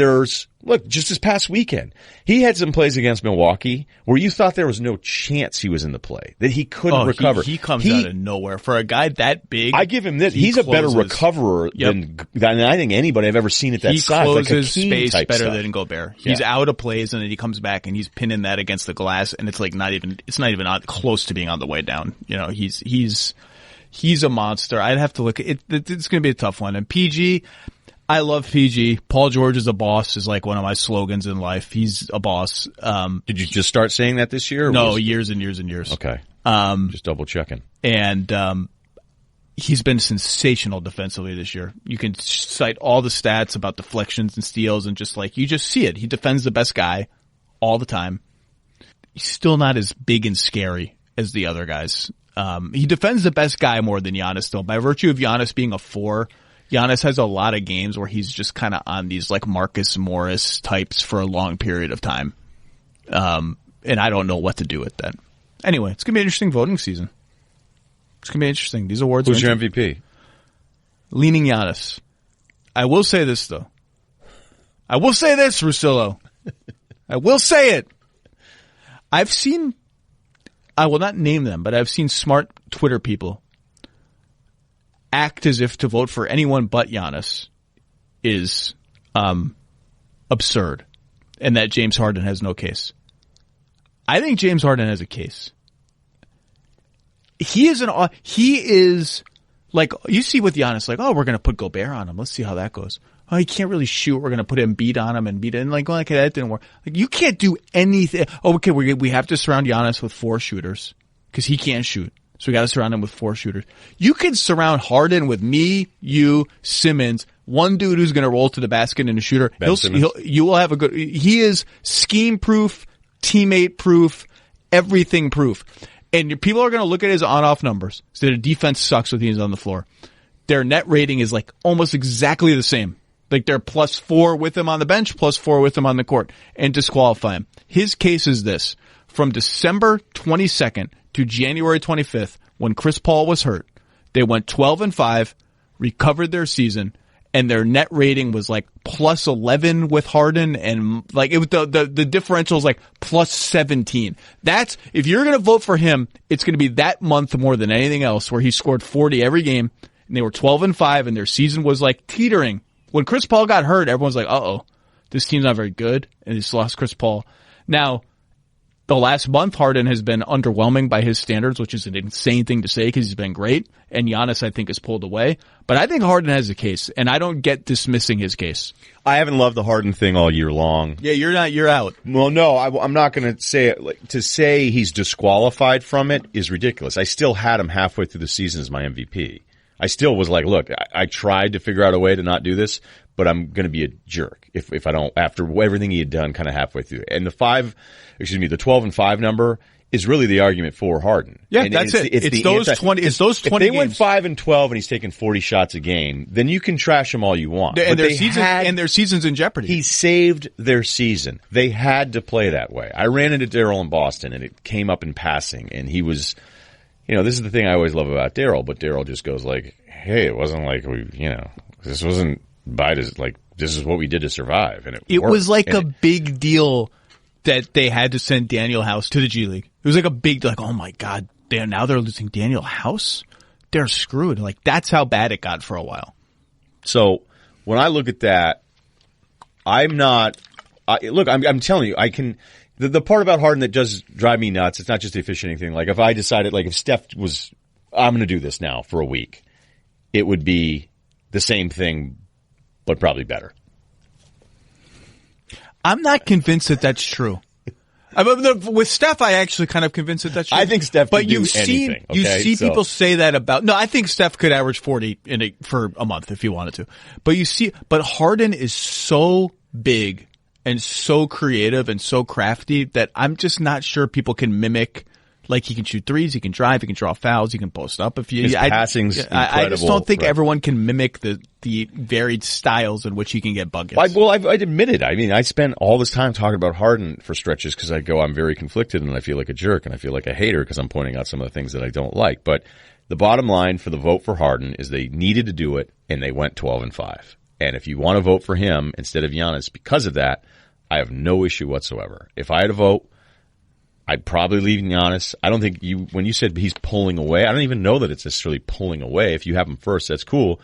look, just this past weekend, he had some plays against Milwaukee where you thought there was no chance he was in the play, that he couldn't recover. He comes out of nowhere. For a guy that big, I give him this. He's a better recoverer than I think anybody I've ever seen at that size. He closes like space better stuff. than Gobert. He's out of plays and then he comes back and he's pinning that against the glass and it's like not even close to being on the way down. You know, he's a monster. I'd have to look at it. It's going to be a tough one. And PG, I love PG. Paul George is a boss is like one of my slogans in life. He's a boss. Did you just start saying that this year? No, years and years and years. Okay. Just double checking. And, he's been sensational defensively this year. You can cite all the stats about deflections and steals and you just see it. He defends the best guy all the time. He's still not as big and scary as the other guys. He defends the best guy more than Giannis still. By virtue of Giannis being a 4, Giannis has a lot of games where he's just kind of on these like Marcus Morris types for a long period of time. And I don't know what to do with that. Anyway, it's going to be an interesting voting season. It's going to be interesting. These awards Who's your MVP? Leaning Giannis. I will say this, though. I will say this, Russillo. I will say it. I will not name them, but I've seen smart Twitter people act as if to vote for anyone but Giannis is absurd and that James Harden has no case. I think James Harden has a case. He is like, you see with Giannis, like, oh, we're going to put Gobert on him. Let's see how that goes. Oh, he can't really shoot. We're going to put Embiid on him and beat it. And like, okay, that didn't work. Like, you can't do anything. Oh, okay, we have to surround Giannis with 4 shooters because he can't shoot. So we got to surround him with 4 shooters. You can surround Harden with me, you, Simmons, one dude who's going to roll to the basket and a shooter. You will have a good, he is scheme proof, teammate proof, everything proof. And people are going to look at his on-off numbers. So their defense sucks when he's on the floor. Their net rating is like almost exactly the same. Like they're +4 with him on the bench, +4 with him on the court, and disqualify him. His case is this. From December 22nd to January 25th, when Chris Paul was hurt, they went 12-5, recovered their season, and their net rating was like +11 with Harden, and like it was the differential is like +17. That's, if you're going to vote for him, it's going to be that month more than anything else where he scored 40 every game, and they were 12-5, and their season was like teetering. When Chris Paul got hurt, everyone's like, uh-oh, this team's not very good, and he's lost Chris Paul. Now, the last month, Harden has been underwhelming by his standards, which is an insane thing to say because he's been great. And Giannis, I think, has pulled away. But I think Harden has a case, and I don't get dismissing his case. I haven't loved the Harden thing all year long. Yeah, you're out. Well, no, I'm not going to say it. Like, to say he's disqualified from it is ridiculous. I still had him halfway through the season as my MVP. I still was like, look, I tried to figure out a way to not do this, but I'm going to be a jerk if I don't, after everything he had done kind of halfway through. And the 12-5 number is really the argument for Harden. Yeah, And that's it. It's those 20 if they games. went 5 and 12 and he's taking 40 shots a game, then you can trash him all you want. And But their season's in jeopardy. He saved their season. They had to play that way. I ran into Daryl in Boston, and it came up in passing, and he was, this is the thing I always love about Daryl, but Daryl just goes like, hey, it wasn't like this wasn't this is what we did to survive, and it worked. Was like a big deal that they had to send Daniel House to the G League. It was like a big, oh my God, now they're losing Daniel House? They're screwed. Like, that's how bad it got for a while. So, when I look at that, I'm telling you, I can, the part about Harden that does drive me nuts, it's not just the officiating thing. Like, if I decided, if Steph was, I'm going to do this now for a week, it would be the same thing, but probably better. I'm not convinced that that's true. With Steph, I actually kind of convinced that that's true. I think Steph could do anything. You see people say that about, no, I think Steph could average 40 for a month if he wanted to. But Harden is so big and so creative and so crafty that I'm just not sure people can mimic. Like, he can shoot threes, he can drive, he can draw fouls, he can post up. His passing's incredible. I just don't think everyone can mimic the varied styles in which he can get buckets. I'd admit it. I mean, I spent all this time talking about Harden for stretches because I'm very conflicted and I feel like a jerk and I feel like a hater because I'm pointing out some of the things that I don't like. But the bottom line for the vote for Harden is they needed to do it and they went 12-5. And if you want to vote for him instead of Giannis because of that, I have no issue whatsoever. If I had to vote, I'd probably leave Giannis. I don't think when you said he's pulling away, I don't even know that it's necessarily pulling away. If you have him first, that's cool.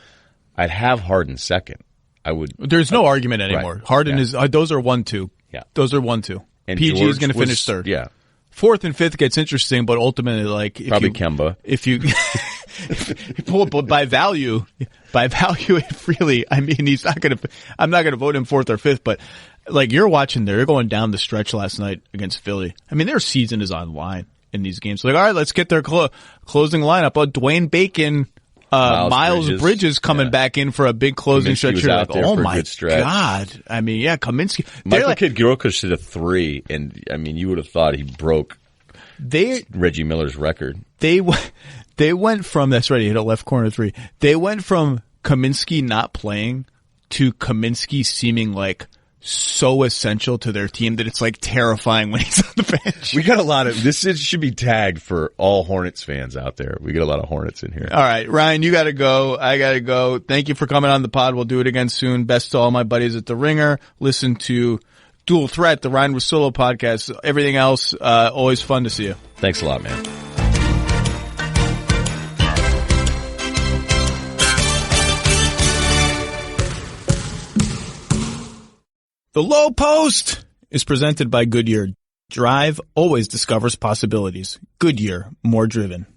I'd have Harden second. I would. There's no argument anymore. Right. Harden is, those are 1-2. Yeah. Those are 1-2. And PG George is going to finish third. Yeah. Fourth and fifth gets interesting, but ultimately, probably Kemba. If you, but by value, it really, I mean, I'm not going to vote him fourth or fifth, but you're watching they're going down the stretch last night against Philly. I mean, their season is on line in these games. All right, let's get their closing lineup. Dwayne Bacon, Miles Bridges coming back in for a big closing stretch. You're like, oh my God. I mean, yeah, Kaminsky. Michael Kidd-Gilchrist hit a 3, and I mean, you would have thought he broke Reggie Miller's record. They went from, that's right, he hit a left corner 3. They went from Kaminsky not playing to Kaminsky seeming like so essential to their team that it's terrifying when he's on the bench. We got a lot of should be tagged for all Hornets fans out there. We get a lot of Hornets in here. All right, Ryan, you got to go. I got to go. Thank you for coming on the pod. We'll do it again soon. Best to all my buddies at the Ringer. Listen to Dual Threat, the Ryen Russillo podcast. Everything else, always fun to see you. Thanks a lot, man. The Lowe Post is presented by Goodyear. Drive always discovers possibilities. Goodyear, more driven.